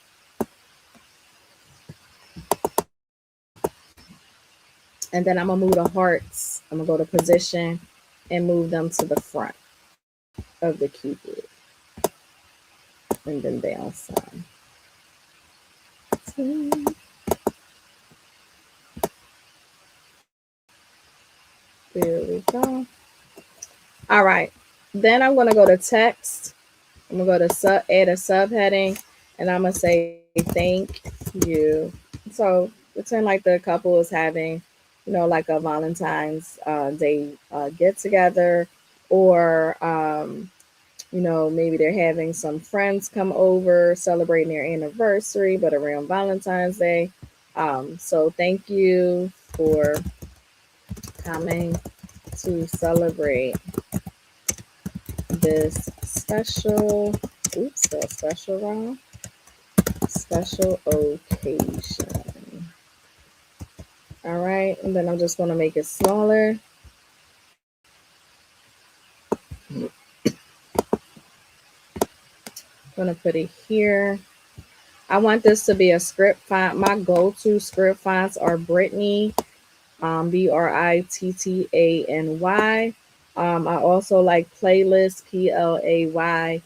And then I'm going to move the hearts. I'm going to go to position and move them to the front of the Cupid. And then down some. There we go. All right. Then I'm going to go to text. I'm going to go to add a subheading, and I'm going to say thank you. So pretend like the couple is having, like a Valentine's Day get together, or, maybe they're having some friends come over celebrating their anniversary, but around Valentine's Day. So thank you for coming to celebrate this special, special wrong, special occasion. All right, and then I'm just going to make it smaller. I'm going to put it here. I want this to be a script font. My go-to script fonts are Brittany, Brittany. I also like Playlist, Playlist,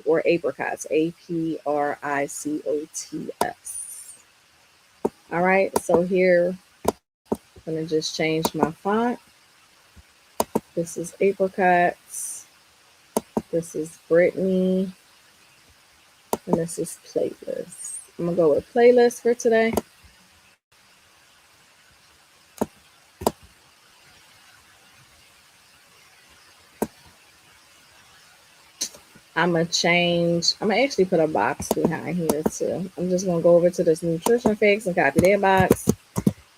or Apricots, Apricots. All right, so here I'm gonna just change my font. This is Apricots. This is Brittany, and this is Playlist. I'm gonna go with Playlist for today. I'm gonna actually put a box behind here too. I'm just gonna go over to this nutrition fix and copy that box.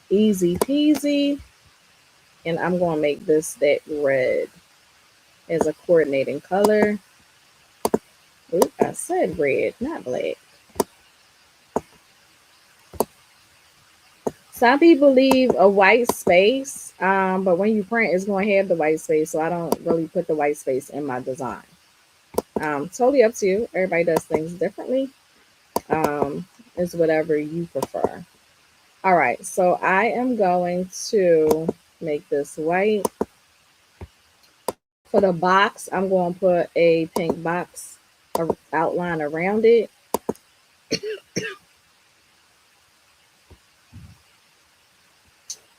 Easy peasy. And I'm gonna make this that red as a coordinating color. Oop, I said red, not black. Some people leave a white space, but when you print, it's going to have the white space. So I don't really put the white space in my design. Totally up to you. Everybody does things differently. It's whatever you prefer. All right, so I am going to make this white. For the box, I'm going to put a pink box outline around it.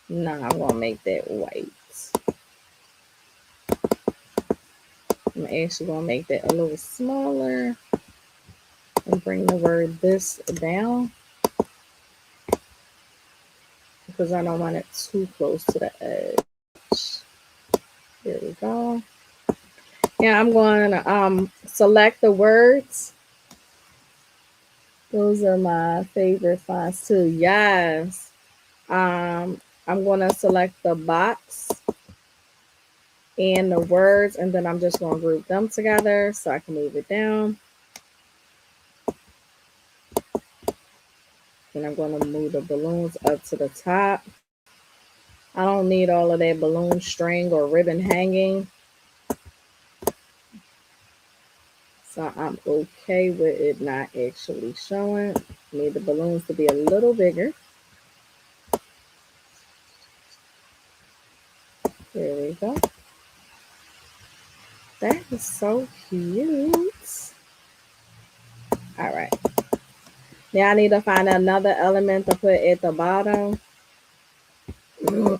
Now I'm going to make that white. I'm actually going to make that a little smaller and bring the word this down because I don't want it too close to the edge. There we go. Yeah, I'm going to select the words. Those are my favorite fonts too. Yes. I'm going to select the box and the words, and then I'm just going to group them together so I can move it down. And I'm going to move the balloons up to the top. I don't need all of that balloon string or ribbon hanging. So I'm okay with it not actually showing. I need the balloons to be a little bigger. There we go. That is so cute. All right. Now I need to find another element to put at the bottom. So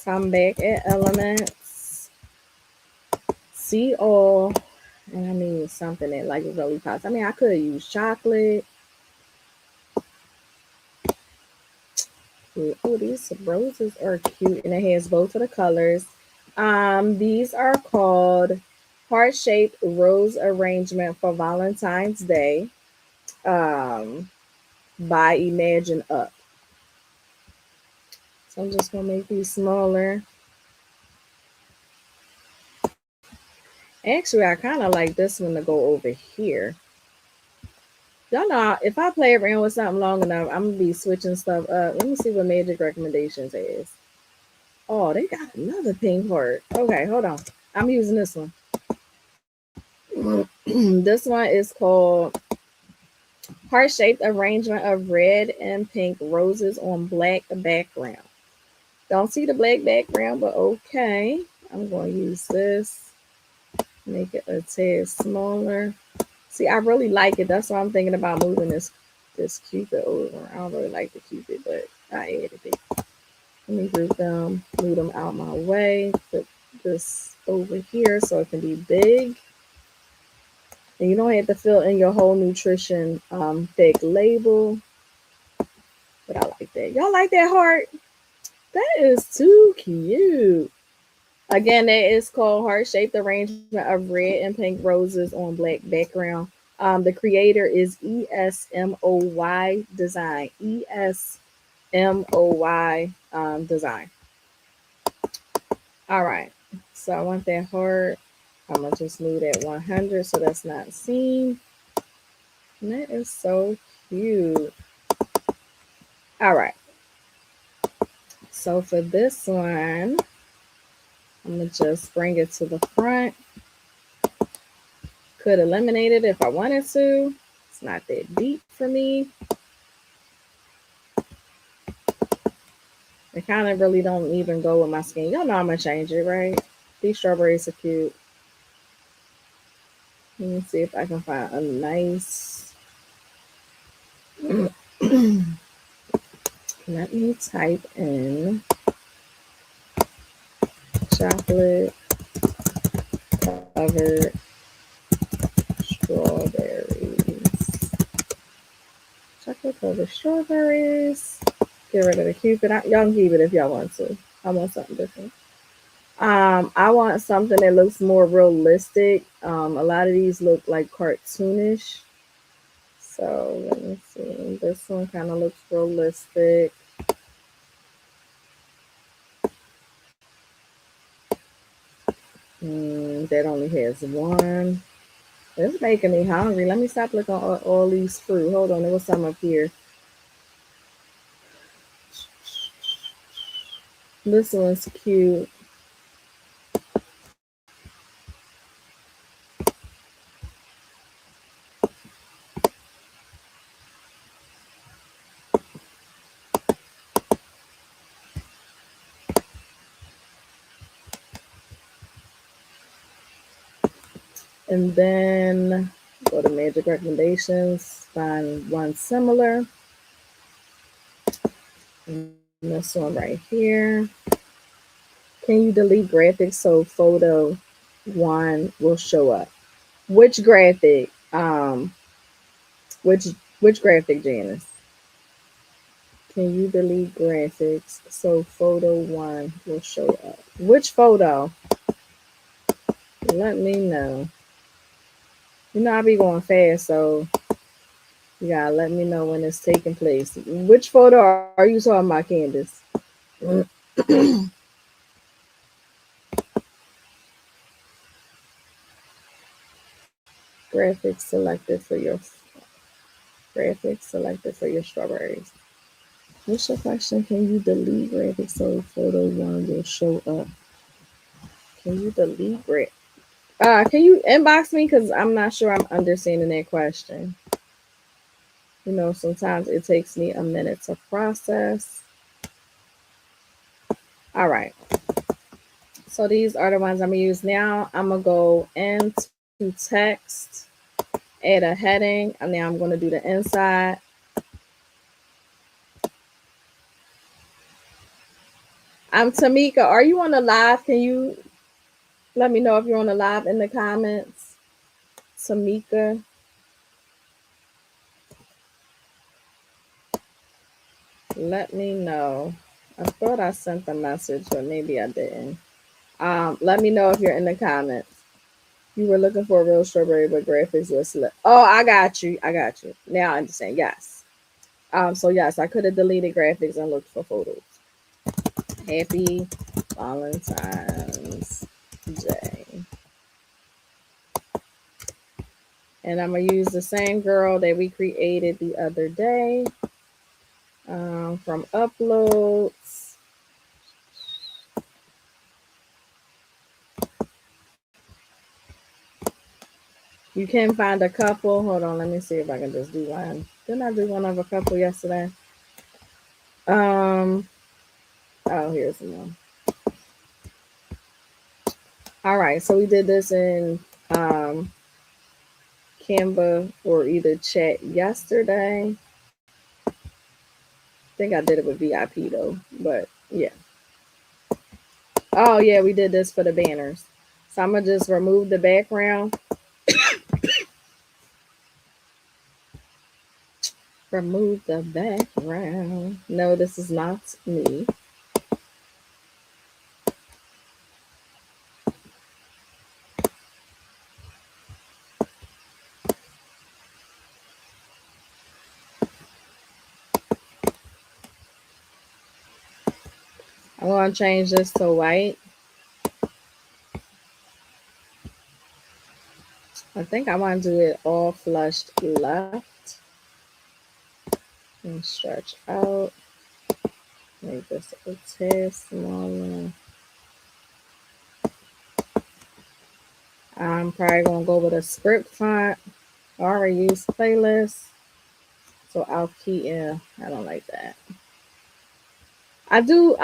I'm back at elements. See all. And I need something that like really pops. I mean, I could use chocolate. Oh, these roses are cute, and it has both of the colors. These are called heart-shaped rose arrangement for Valentine's Day by Imagine Up. So I'm just gonna make these smaller. Actually, I kind of like this one to go over here. Y'all know if I play around with something long enough, I'm gonna be switching stuff up. Let me see what Magic Recommendations is. Oh, they got another pink heart. Okay, hold on. I'm using this one. This one is called Heart-Shaped Arrangement of Red and Pink Roses on Black Background. Don't see the black background, but okay. I'm going to use this. Make it a tad smaller. See, I really like it. That's why I'm thinking about moving this Cupid over. I don't really like the Cupid, but I added it. Let me group them, move them out my way. Put this over here so it can be big. And you don't have to fill in your whole nutrition thick label. But I like that. Y'all like that heart? That is too cute. Again, that is called Heart-Shaped Arrangement of Red and Pink Roses on Black Background. The creator is ESMOY Design. ESMOY Design. All right. So I want that heart. I'm going to just move that 100 so that's not seen. And that is so cute. All right. So for this one, I'm gonna just bring it to the front. Could eliminate it if I wanted to. It's not that deep for me. It kind of really don't even go with my skin. Y'all know I'm gonna change it, right? These strawberries are cute. Let me see if I can find a nice. Let me type in chocolate covered strawberries. Chocolate covered strawberries. Get rid of the cupid. Y'all can keep it if y'all want to. I want something different. I want something that looks more realistic. A lot of these look like cartoonish. So let me see. This one kind of looks realistic. That only has one. It's making me hungry. Let me stop looking at all these fruit. Hold on, there was some up here. This one's cute. And then go to magic recommendations, find one similar. And this one right here. Can you delete graphics so photo one will show up? Which graphic? Which which graphic, Janice? Can you delete graphics so photo one will show up? Which photo? Let me know. You know I be going fast, so you gotta let me know when it's taking place. Which photo are you talking about, Candace? Graphics selected for your strawberries. What's your question? Can you delete graphics so photo one will show up? Can you delete graphics? Can you inbox me? Because I'm not sure I'm understanding that question. You know, sometimes it takes me a minute to process. All right. So these are the ones I'm going to use now. I'm going to go into text, add a heading, and now I'm going to do the inside. I'm Tamika. Are you on the live? Can you let me know if you're on the live in the comments? Tamika. Let me know. I thought I sent the message, but maybe I didn't. Let me know if you're in the comments. You were looking for a real strawberry, but graphics was slip. Oh, I got you. Now I understand. Yes. So yes, I could have deleted graphics and looked for photos. Happy Valentine's Day. And I'm gonna use the same girl that we created the other day. From uploads. You can find a couple. Hold on, let me see if I can just do one. Didn't I do one of a couple yesterday? Oh, here's one. All right, so we did this in Canva or either chat yesterday. I think I did it with VIP though, but yeah. Oh yeah, we did this for the banners. So I'm gonna just remove the background. Remove the background. No, this is not me. I'm gonna change this to white. I think I want to do it all flushed left and stretch out. Make this a tad smaller. I'm probably gonna go with a script font. I already use playlist. So I'll key in. I don't like that. I do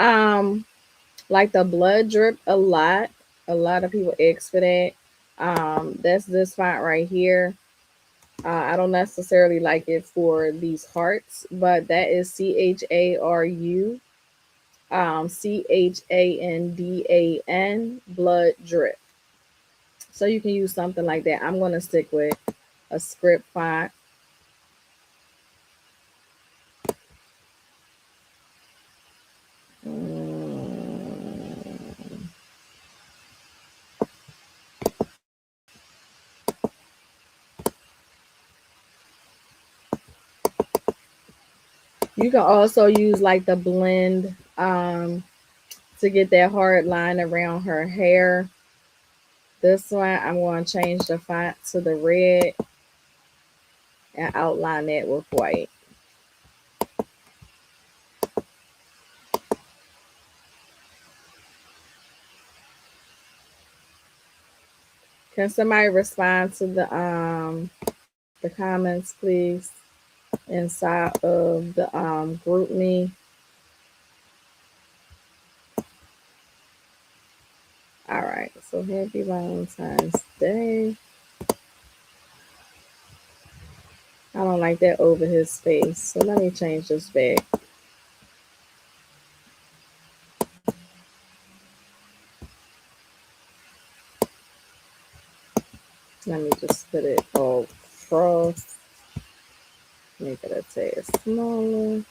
like the blood drip a lot. A lot of people ask for that. That's this font right here. I don't necessarily like it for these hearts, but that is CHARU, CHANDAN, blood drip. So you can use something like that. I'm gonna stick with a script font. Mm. You can also use like the blend to get that hard line around her hair. This one, I'm going to change the font to the red and outline that with white. Can somebody respond to the comments, please, inside of the group me? All right, so happy Valentine's Day. I don't like that over his face, so let me change this back. Let me just put it all across. Make it a tad smaller.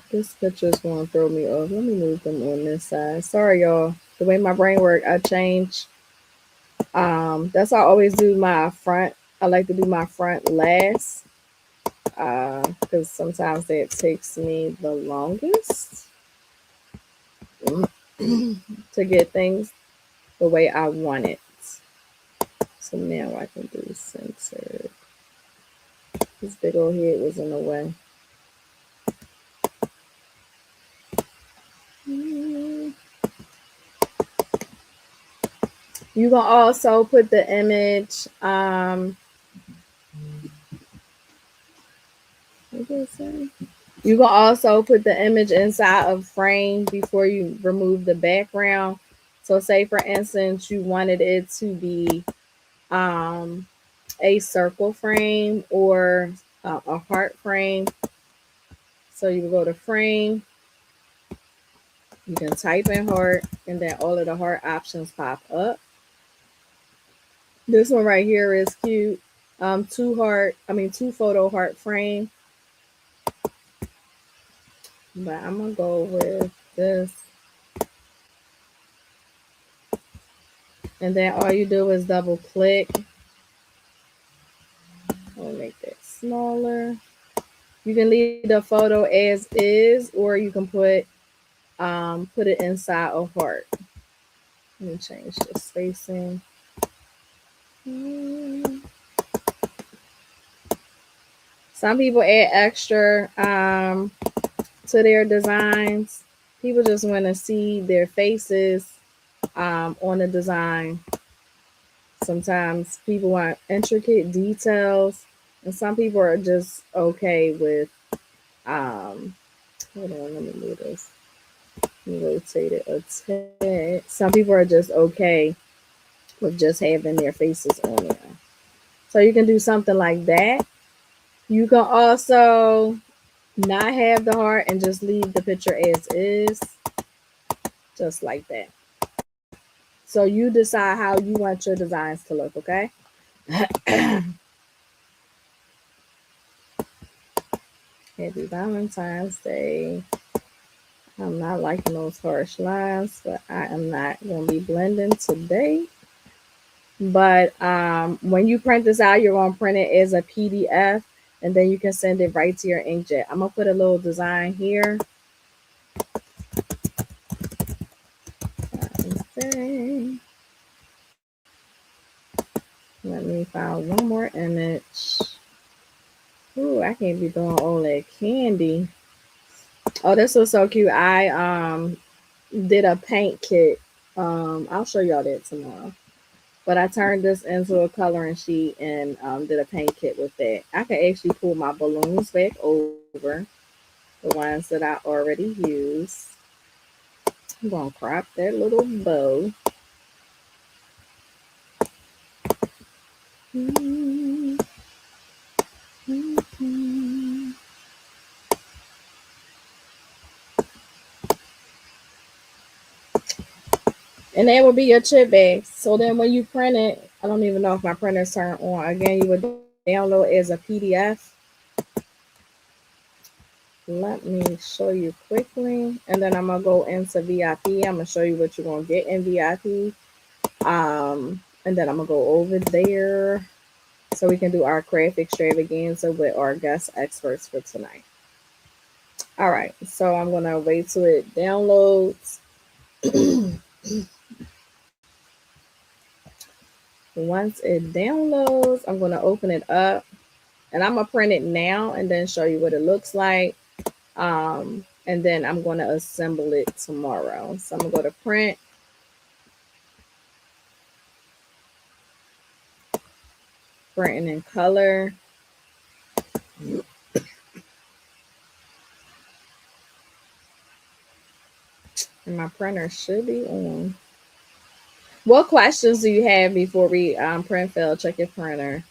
This picture is going to throw me off. Let me move them on this side. Sorry, y'all. The way my brain works, I change. That's how I always do my front. I like to do my front last because sometimes that takes me the longest to get things the way I want it. So now I can do center. This big old head was in the way. You can also put the image. What did it say? You can also put the image inside of frame before you remove the background. So say for instance, you wanted it to be um, a circle frame or a heart frame. So you go to frame, you can type in heart, and then all of the heart options pop up. This one right here is cute. Two photo heart frame. But I'm gonna go with this. And then all you do is double click. I'll make that smaller. You can leave the photo as is, or you can put it inside a heart. Let me change the spacing. Some people add extra to their designs. People just want to see their faces on the design. Sometimes people want intricate details, and some people are just okay with. Hold on, let me move this. Let me rotate it a tad. Some people are just okay with just having their faces on there. So you can do something like that. You can also not have the heart and just leave the picture as is, just like that. So you decide how you want your designs to look, okay? Happy Valentine's Day. I'm not liking those harsh lines, but I am not going to be blending today. But when you print this out, you're going to print it as a PDF, and then you can send it right to your inkjet. I'm going to put a little design here. Let me find one more image. Ooh, I can't be doing all that candy. Oh, this was so cute. I did a paint kit. I'll show y'all that tomorrow. But I turned this into a coloring sheet and did a paint kit with that. I can actually pull my balloons back over, the ones that I already used. I'm gonna crop that little bow. And that would be your chip bag. So then when you print it, I don't even know if my printer's turned on. Again, you would download as a PDF. Let me show you quickly. And then I'm going to go into VIP. I'm going to show you what you're going to get in VIP. And then I'm going to go over there so we can do our craft extravaganza with our guest experts for tonight. All right. So I'm going to wait till it downloads. Once it downloads, I'm going to open it up and I'm going to print it now and then show you what it looks like. And then I'm going to assemble it tomorrow. So I'm going to go to print. Printing in color. And my printer should be on. What questions do you have before we print fill? Check your printer.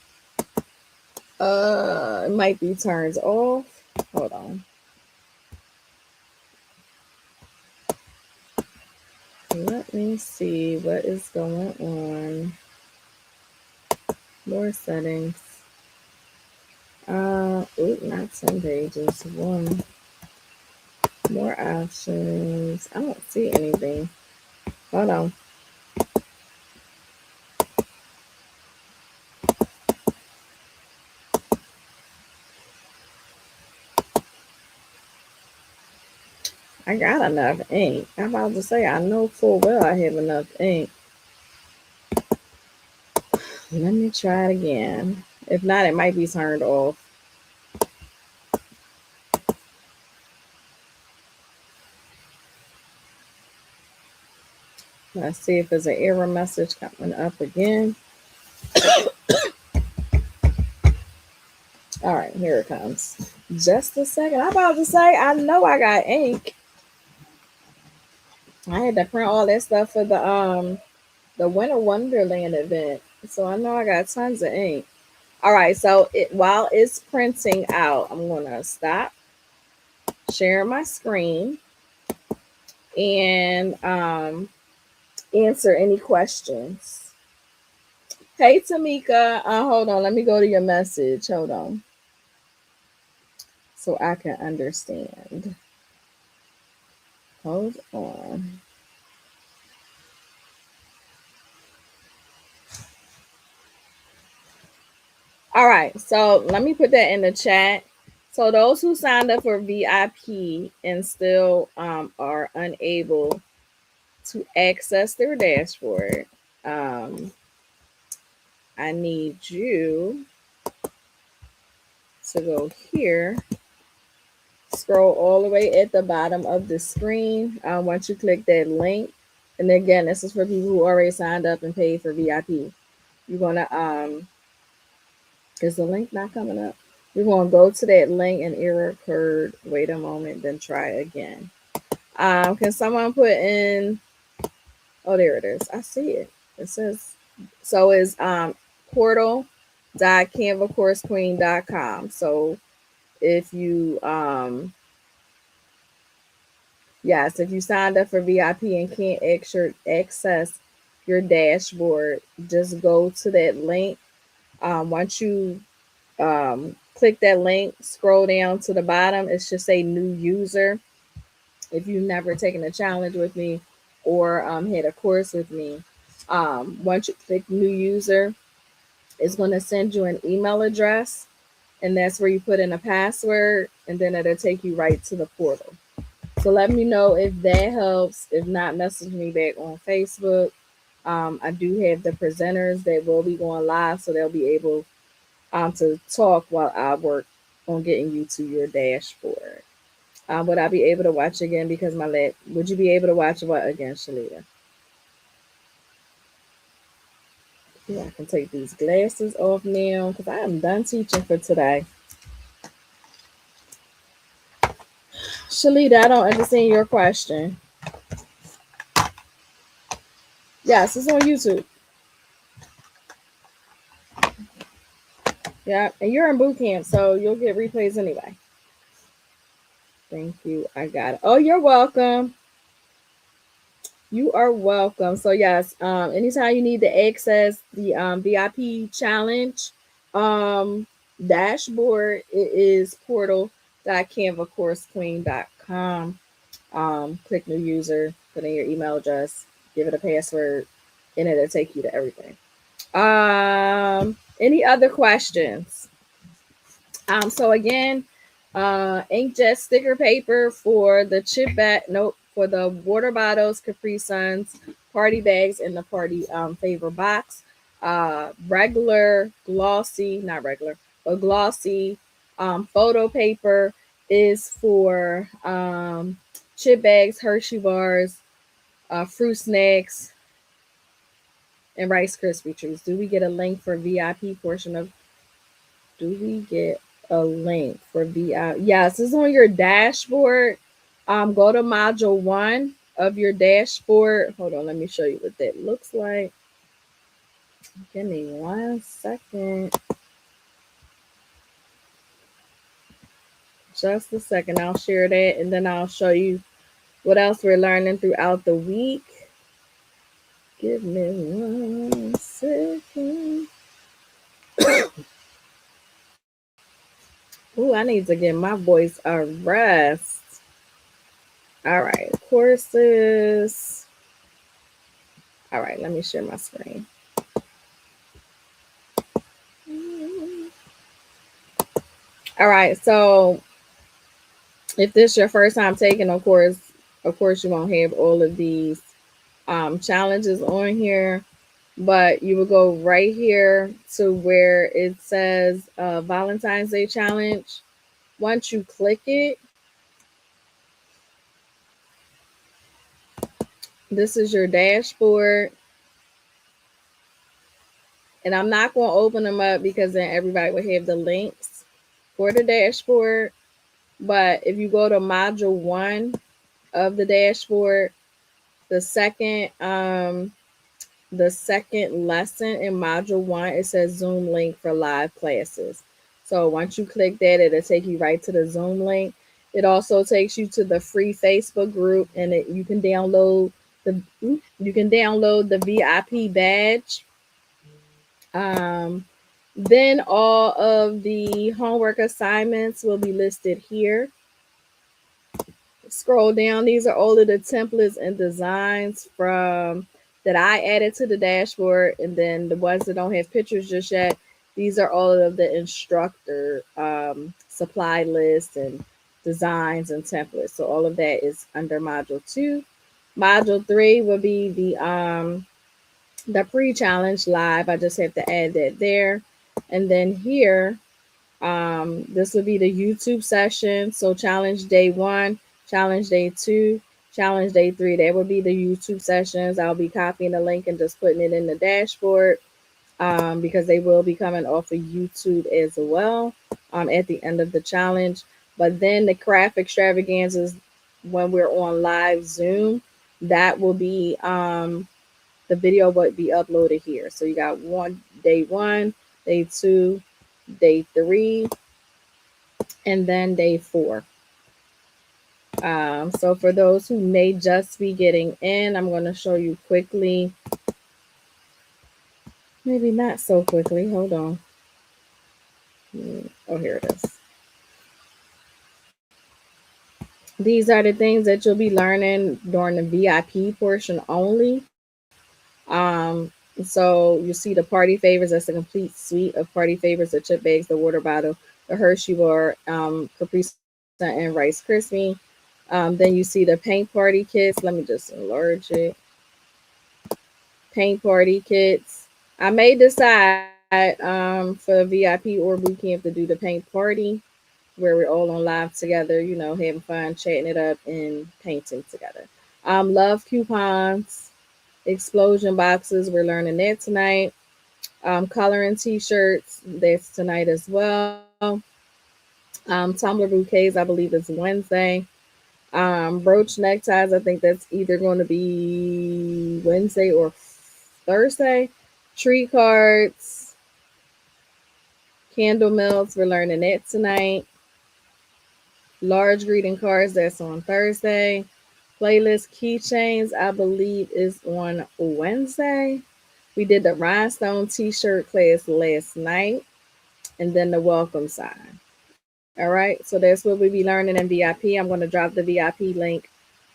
It might be turned off. Hold on. Let me see what is going on. More settings. Not 10 pages. One. More options. I don't see anything. Hold on. I got enough ink. I'm about to say, I know full well I have enough ink. Let me try it again. If not, it might be turned off. Let's see if there's an error message coming up again. All right, here it comes. Just a second. I'm about to say, I know I got ink. I had to print all that stuff for the Winter Wonderland event. So I know I got tons of ink. All right, so while it's printing out, I'm gonna stop sharing my screen and answer any questions. Hey Tamika, hold on, let me go to your message. Hold on. So I can understand. Hold on. All right, so let me put that in the chat. So those who signed up for VIP and still are unable to access their dashboard, I need you to go here, scroll all the way at the bottom of the screen. Once you click that link, and again, this is for people who already signed up and paid for VIP. You're gonna is the link not coming up? You're gonna go to that link and error occurred. Wait a moment, then try again. Can someone put in? Oh, there it is. I see it. It says so. Is portal.canvacoursequeen.com. So if you yes, if you signed up for VIP and can't access your dashboard, just go to that link. Once you click that link, scroll down to the bottom, it should say new user. If you've never taken a challenge with me or had a course with me, once you click new user, it's going to send you an email address, and that's where you put in a password, and then it'll take you right to the portal. So let me know if that helps. If not, message me back on Facebook. I do have the presenters that will be going live, so they'll be able to talk while I work on getting you to your dashboard. Would I be able to watch again because my leg? Would you be able to watch what again, Shalita? Yeah, I can take these glasses off now because I am done teaching for today. Shalita, I don't understand your question. Yes, it's on YouTube. Yeah, and you're in boot camp, so you'll get replays anyway. Thank you. I got it. Oh, you're welcome. You are welcome. So yes, anytime you need to access the VIP challenge um dashboard, it is portal.canvacoursequeen.com. Click new user, put in your email address, give it a password, and it'll take you to everything. Any other questions? So again, inkjet sticker paper for the chip bag. Nope, for the water bottles, Capri Suns, party bags in the party favor box. Regular glossy, not regular, but glossy photo paper is for chip bags, Hershey bars, fruit snacks, and Rice Krispie treats. Do we get a link for VIP portion of do we get a link for VI? Yes, it's on your dashboard. Go to module 1 of your dashboard. Hold on, let me show you what that looks like. Give me 1 second. Just a second. I'll share that and then I'll show you what else we're learning throughout the week. Give me 1 second. Ooh, I need to give my voice a rest. All right, courses. All right, let me share my screen. All right, so if this is your first time taking, of course, you won't have all of these challenges on here, but you will go right here to where it says Valentine's Day challenge. Once you click it, this is your dashboard, and I'm not going to open them up because then everybody will have the links for the dashboard. But if you go to module 1 of the dashboard, the second lesson in module 1, it says Zoom link for live classes. So once you click that, it'll take you right to the Zoom link. It also takes you to the free Facebook group, and you can download the VIP badge. Then all of the homework assignments will be listed here. Scroll down. These are all of the templates and designs from that I added to the dashboard, and then the ones that don't have pictures just yet. These are all of the instructor supply lists and designs and templates. So all of that is under module 2. Module 3 will be the pre-challenge live. I just have to add that there, and then here this would be the YouTube session. So challenge day 1, challenge day 2, challenge day 3. That would be the YouTube sessions. I'll be copying the link and just putting it in the dashboard because they will be coming off of YouTube as well at the end of the challenge. But then the craft extravaganzas when we're on live Zoom, that will be the video would be uploaded here. So you got day 1, day 2, day 3, and then day 4. So for those who may just be getting in, I'm going to show you quickly. Maybe not so quickly. Hold on. Oh, here it is. These are the things that you'll be learning during the VIP portion only. So you see the party favors. That's a complete suite of party favors: the chip bags, the water bottle, the Hershey bar, Capri Sun, and Rice Krispie. Then you see the paint party kits. Let me just enlarge it. Paint party kits. I may decide for VIP or boot camp to do the paint party. where we're all on live together, having fun, chatting it up, and painting together. Love coupons, explosion boxes. We're learning that tonight. Coloring t-shirts. That's tonight as well. Tumbler bouquets. I believe it's Wednesday. Brooch neckties. I think that's either going to be Wednesday or Thursday. Tree cards, candle melts. We're learning that tonight. Large greeting cards. That's on Thursday. Playlist keychains. I believe is on Wednesday. We did the rhinestone t-shirt class last night, and then the welcome sign. All right, so that's what we'll be learning in VIP. I'm going to drop the VIP link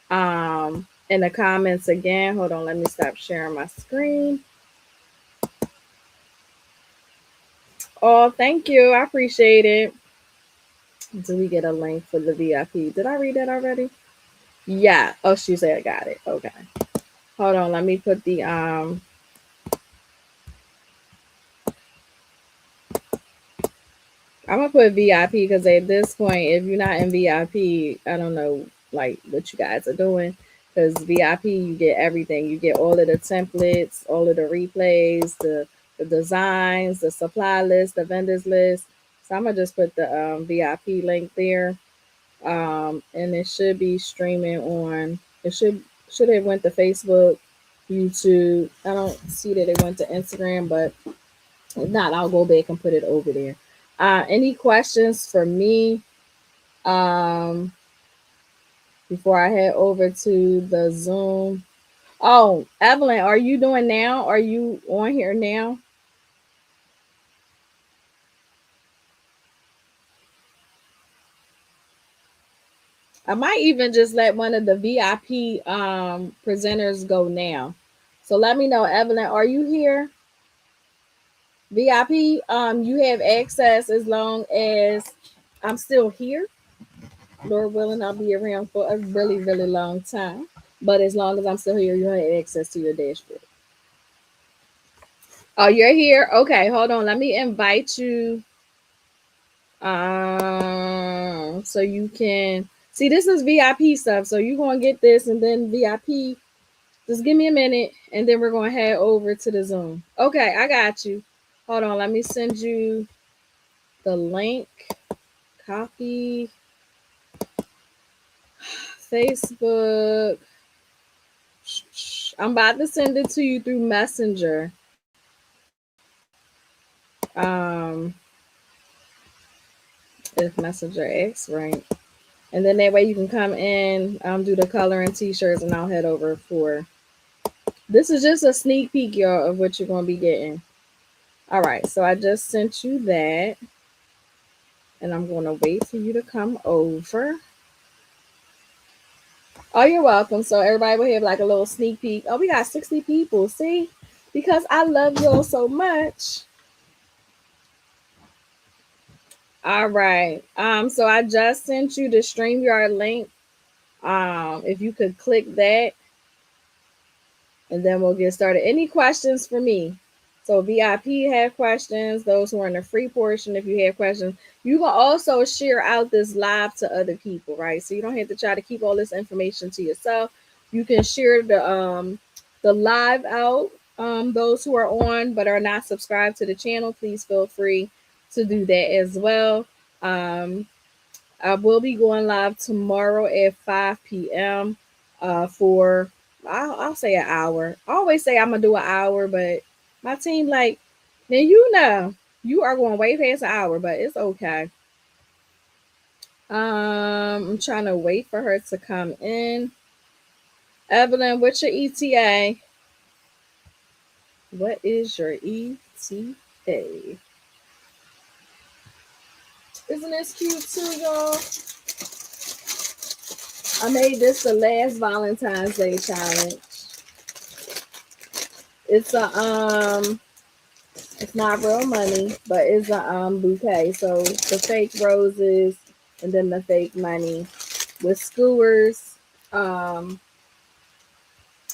in the comments again. Hold on, let me stop sharing my screen. Oh, thank you. I appreciate it. Do we get a link for the VIP? Did I read that already? Yeah. Oh, she said I got it. Okay. Hold on, let me put the I'm gonna put VIP because at this point, if you're not in VIP, I don't know like what you guys are doing. Because VIP, you get everything. You get all of the templates, all of the replays, the designs, the supply list, the vendors list. So I'm gonna just put the VIP link there, and it should be streaming on. It should have went to Facebook, YouTube. I don't see that it went to Instagram, but if not, I'll go back and put it over there. Any questions for me um, before I head over to the Zoom? Oh, Evelyn, are you doing now? Are you on here now? I might even just let one of the VIP presenters go now. So let me know, Evelyn, are you here? VIP, you have access as long as I'm still here. Lord willing, I'll be around for a really, really long time. But as long as I'm still here, you have access to your dashboard. Oh, you're here? Okay, hold on. Let me invite you. So you can see this is VIP stuff. So you're gonna get this and then VIP. Just give me a minute and then we're gonna head over to the Zoom. Okay, I got you. Hold on, let me send you the link. Copy. Facebook. I'm about to send it to you through Messenger. Um, if Messenger X, right? And then that way you can come in, do the coloring t-shirts, and I'll head over for. This is just a sneak peek, y'all, of what you're gonna be getting. All right, so I just sent you that, and I'm gonna wait for you to come over. Oh, you're welcome. So everybody will have like a little sneak peek. Oh, we got 60 people. See, because I love y'all so much. All right. So I just sent you the StreamYard link. If you could click that, and then we'll get started. Any questions for me? So VIP have questions. Those who are in the free portion, if you have questions, you can also share out this live to other people, right? So you don't have to try to keep all this information to yourself. You can share the live out. Those who are on but are not subscribed to the channel, please feel free to do that as well. I will be going live tomorrow at 5 p.m. For I'll say an hour. I always say I'm gonna do an hour, but my team like, now you are going way past an hour, but it's okay. I'm trying to wait for her to come in. Evelyn, what's your ETA? What is your ETA? Isn't this cute too, y'all? I made this the last Valentine's Day challenge. It's it's not real money, but it's a bouquet. So the fake roses and then the fake money with skewers. Um,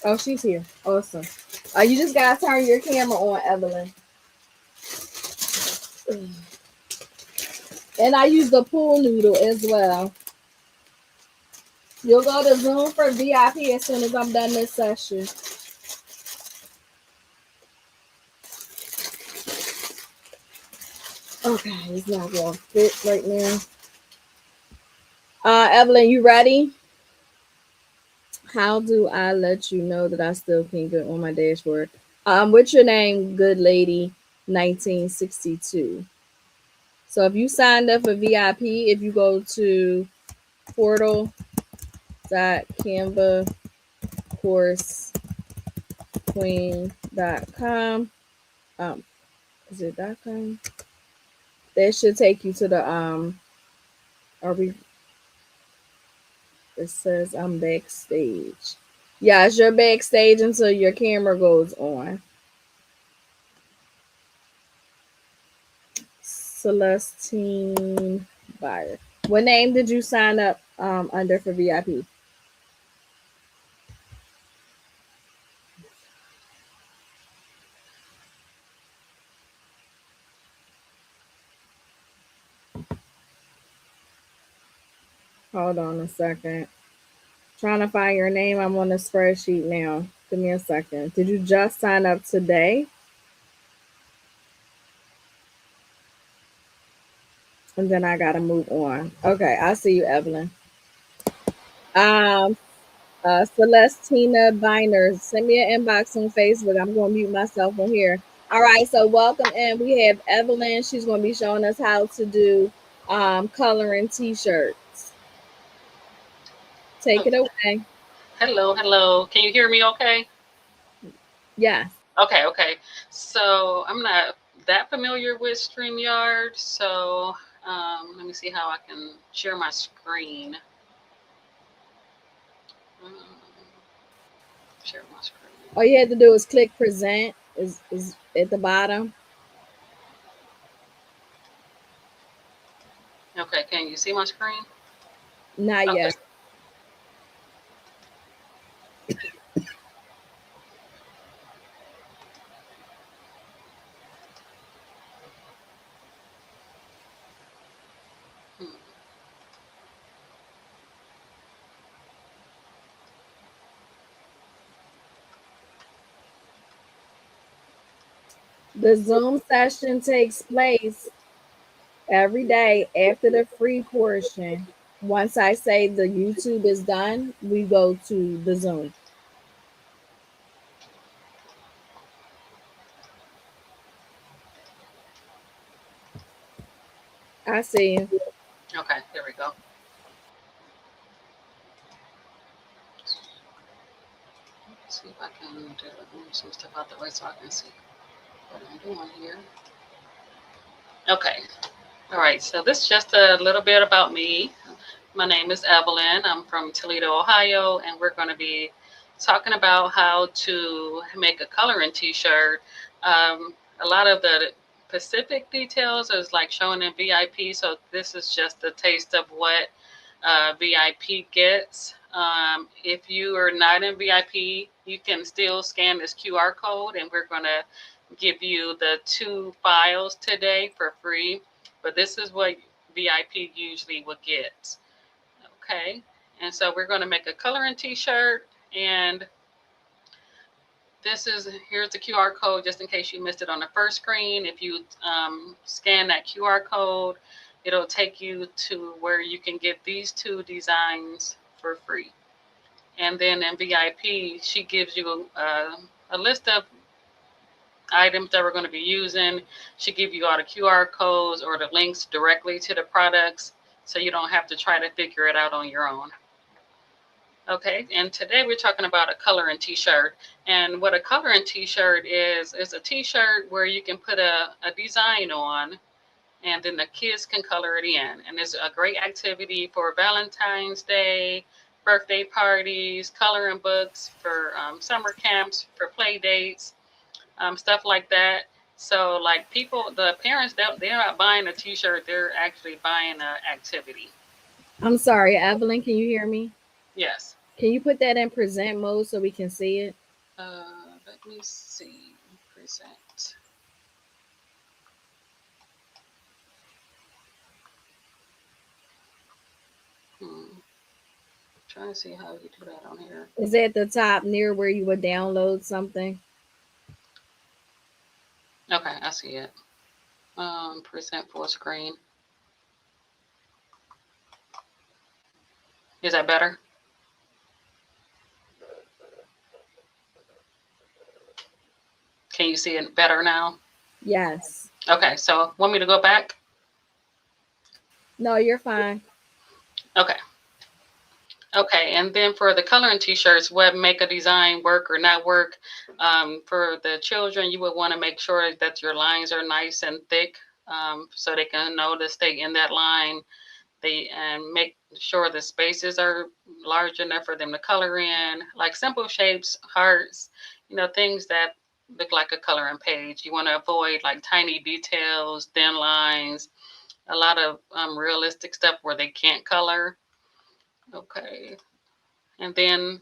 oh, she's here. Awesome. You just gotta turn your camera on, Evelyn. And I use the pool noodle as well. You'll go to Zoom for VIP as soon as I'm done this session. Okay, it's not gonna fit right now. Evelyn, you ready? How do I let you know that I still can get on my dashboard? What's your name, good lady? 1962. So if you signed up for VIP, if you go to portal.canvacoursequeen.com, um, is it .com? That should take you to the are we it says I'm backstage. Yeah, it's your backstage until your camera goes on. Celestine Buyer. What name did you sign up under for VIP? Hold on a second. Trying to find your name. I'm on the spreadsheet now. Give me a second. Did you just sign up today? And then I gotta move on. Okay, I see you, Evelyn. Um, Celestina Biner. Send me an inbox on Facebook. I'm gonna mute myself on here. All right, so welcome in. We have Evelyn. She's gonna be showing us how to do coloring t-shirts. Take Oh, it away. hello, hello. Can you hear me okay? Yes. Okay, okay. So I'm not that familiar with StreamYard, so let me see how I can share my screen. Um, share my screen. All you have to do is click present is at the bottom. Okay, can you see my screen? Not Okay. yet. Hmm. The Zoom session takes place every day after the free portion. Once I say the YouTube is done, we go to the Zoom. I see you. Okay, there we go. Let's see if I can move some stuff out the way so I can see what I'm doing here. Okay. All right. So this is just a little bit about me. My name is Evelyn. I'm from Toledo, Ohio, and we're going to be talking about how to make a coloring T-shirt. A lot of the specific details is like shown in VIP, so this is just a taste of what VIP gets. If you are not in VIP, you can still scan this QR code, and we're going to give you the two files today for free. But this is what VIP usually will get. Okay, and so we're going to make a coloring T-shirt, and this is here's the QR code just in case you missed it on the first screen. If you scan that QR code, it'll take you to where you can get these two designs for free. And then in VIP, she gives you a list of items that we're going to be using. She give you all the QR codes or the links directly to the products, so you don't have to try to figure it out on your own. Okay, and today we're talking about a coloring t-shirt. And what a coloring t-shirt is a t-shirt where you can put a design on and then the kids can color it in. And it's a great activity for Valentine's Day, birthday parties, coloring books, for summer camps, for play dates, stuff like that. So like people, the parents, they're not buying a t-shirt, they're actually buying an activity. I'm sorry, Evelyn, can you hear me? Yes. Can you put that in present mode so we can see it? Let me see. Present. Trying to see how you do that on here. Is it at the top near where you would download something? Okay, I see it. Present full screen. Is that better? Can you see it better now? Yes. Okay, so want me to go back? No, you're fine. Okay. Okay, and then for the coloring t-shirts, what make a design work or not work? For the children, you would want to make sure that your lines are nice and thick, so they can know to stay in that line. They and make sure the spaces are large enough for them to color in, like simple shapes, hearts, things that look like a coloring page. You want to avoid like tiny details, thin lines, a lot of realistic stuff where they can't color. Okay. And then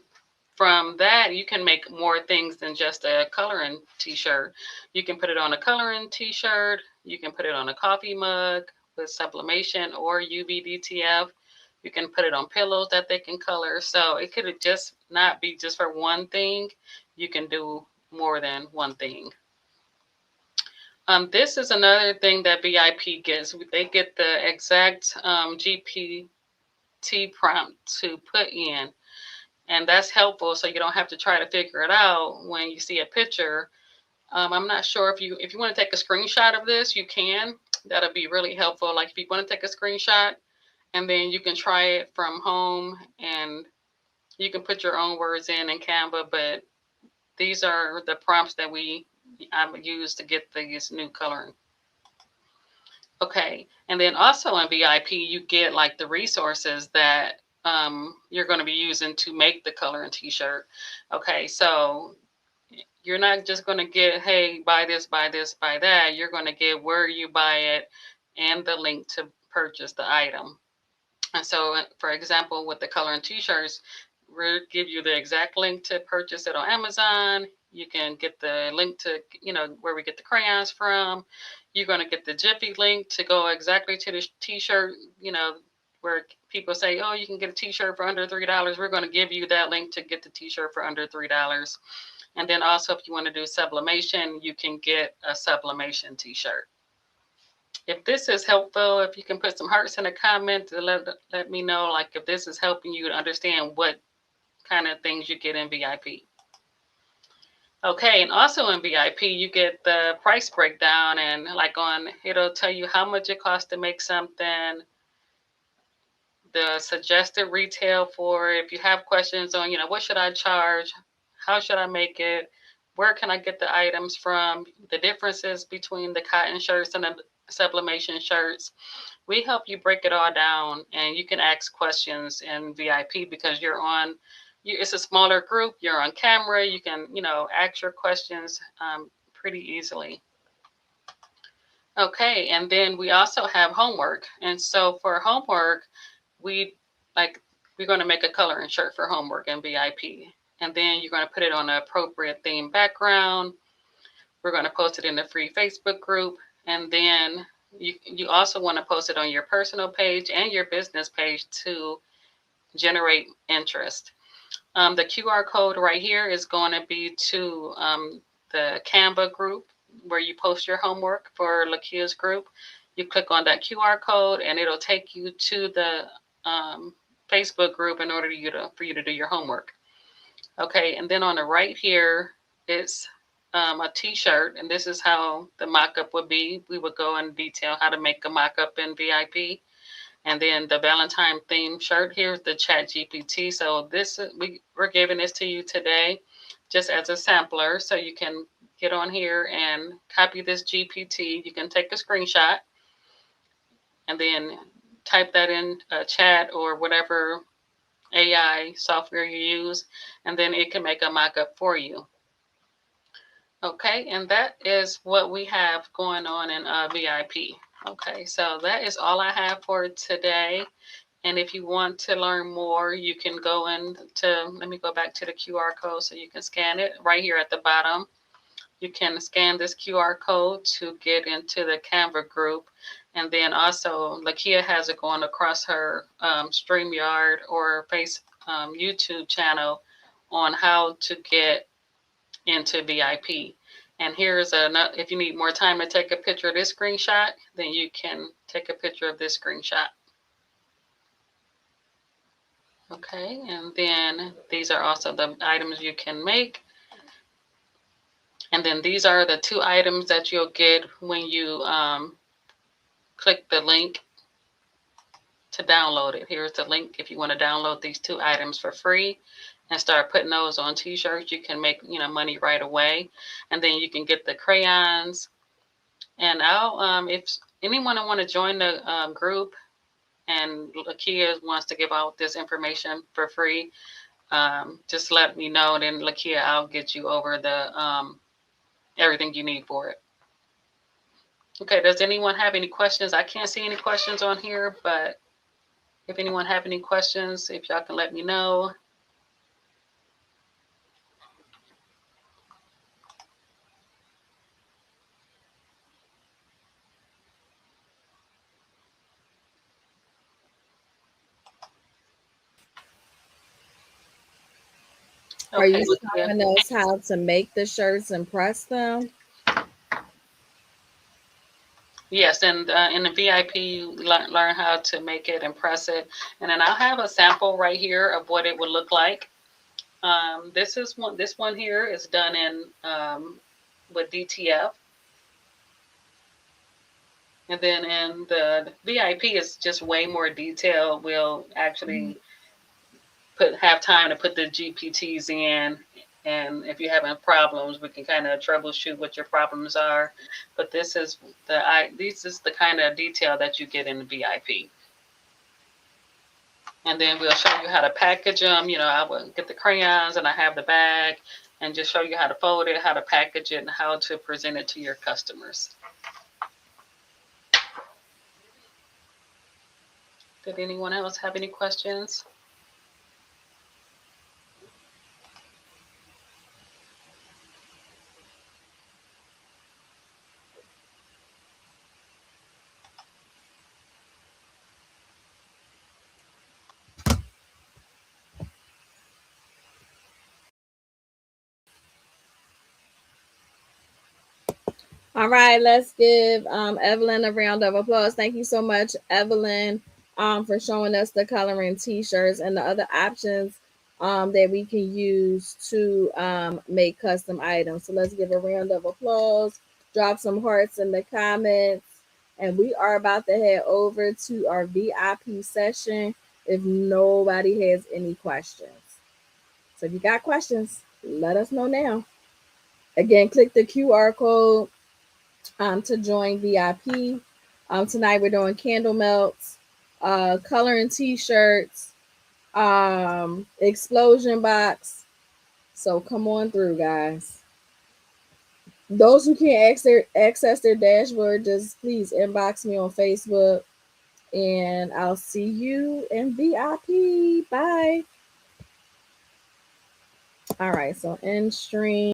from that, you can make more things than just a coloring t-shirt. You can put it on a coloring t-shirt. You can put it on a coffee mug with sublimation or UVDTF. You can put it on pillows that they can color. So it could just not be just for one thing. You can do more than one thing. This is another thing that VIP gets. They get the exact GPT prompt to put in, and that's helpful so you don't have to try to figure it out when you see a picture. I'm not sure if you want to take a screenshot of this, you can. That'll be really helpful. Like if you want to take a screenshot and then you can try it from home and you can put your own words in Canva, but these are the prompts that I use to get these new coloring. Okay, and then also in VIP, you get like the resources that you're going to be using to make the color and t-shirt. Okay, so you're not just going to get, hey, buy this, buy this, buy that. You're going to get where you buy it and the link to purchase the item. And so, for example, with the color and t-shirts, we'll give you the exact link to purchase it on Amazon. You can get the link to, where we get the crayons from. You're going to get the Jiffy link to go exactly to the t-shirt, where people say, oh, you can get a t-shirt for under $3. We're going to give you that link to get the t-shirt for under $3. And then also, if you want to do sublimation, you can get a sublimation t-shirt. If this is helpful, if you can put some hearts in the comment to let me know, like if this is helping you to understand what kind of things you get in VIP. Okay, and also in VIP, you get the price breakdown, and like it'll tell you how much it costs to make something, the suggested retail for if you have questions on, what should I charge, how should I make it, where can I get the items from, the differences between the cotton shirts and the sublimation shirts. We help you break it all down, and you can ask questions in VIP because it's a smaller group, you're on camera, you can, ask your questions pretty easily. Okay, and then we also have homework. And so for homework, we like we're going to make a coloring shirt for homework in VIP. And then you're going to put it on an appropriate theme background. We're going to post it in the free Facebook group. And then you also want to post it on your personal page and your business page to generate interest. The QR code right here is going to be to the Canva group where you post your homework for Lakia's group. You click on that QR code and it'll take you to the Facebook group in order for you to do your homework. Okay, and then on the right here, it's a t-shirt, and this is how the mock-up would be. We would go in detail how to make a mock-up in VIP. And then the Valentine theme shirt, here's the Chat GPT. So we're giving this to you today just as a sampler. So you can get on here and copy this GPT. You can take a screenshot and then type that in chat or whatever AI software you use, and then it can make a mock-up for you. Okay, and that is what we have going on in VIP. Okay, so that is all I have for today. And if you want to learn more, you can go let me go back to the QR code so you can scan it right here at the bottom. You can scan this QR code to get into the Canva group. And then also, Lakia has it going across her StreamYard or YouTube channel on how to get into VIP. And here's another, if you need more time to take a picture of this screenshot, then you can take a picture of this screenshot. Okay, and then these are also the items you can make. And then these are the 2 items that you'll get when you click the link to download it. Here's the link if you want to download these 2 items for free and start putting those on t-shirts. You can make money right away, and then you can get the crayons. And I'll if anyone want to join the group and Lakia wants to give out this information for free, just let me know. Then Lakia, I'll get you over the everything you need for it. Okay, does anyone have any questions? I can't see any questions on here, but if anyone have any questions, if y'all can let me know. Are Okay, you Lakia. showing us how to make the shirts and press them? Yes, and in the VIP, you learn how to make it and press it. And then I'll have a sample right here of what it would look like. This one here is done in with DTF. And then in the VIP is just way more detail. We'll actually have time to put the GPTs in, and if you're having problems, we can kind of troubleshoot what your problems are. But this is the kind of detail that you get in the VIP. And then we'll show you how to package them. I will get the crayons and I have the bag, and just show you how to fold it, how to package it, and how to present it to your customers. Did anyone else have any questions? All right, let's give Evelyn a round of applause. Thank you so much, Evelyn, for showing us the coloring t-shirts and the other options that we can use to make custom items. So let's give a round of applause. Drop some hearts in the comments. And we are about to head over to our VIP session if nobody has any questions. So if you got questions, let us know now. Again, click the QR code to join VIP. Tonight we're doing candle melts, coloring t-shirts, explosion box. So come on through, guys. Those who can't access their dashboard, just please inbox me on Facebook, and I'll see you in VIP. Bye. All right, so end stream.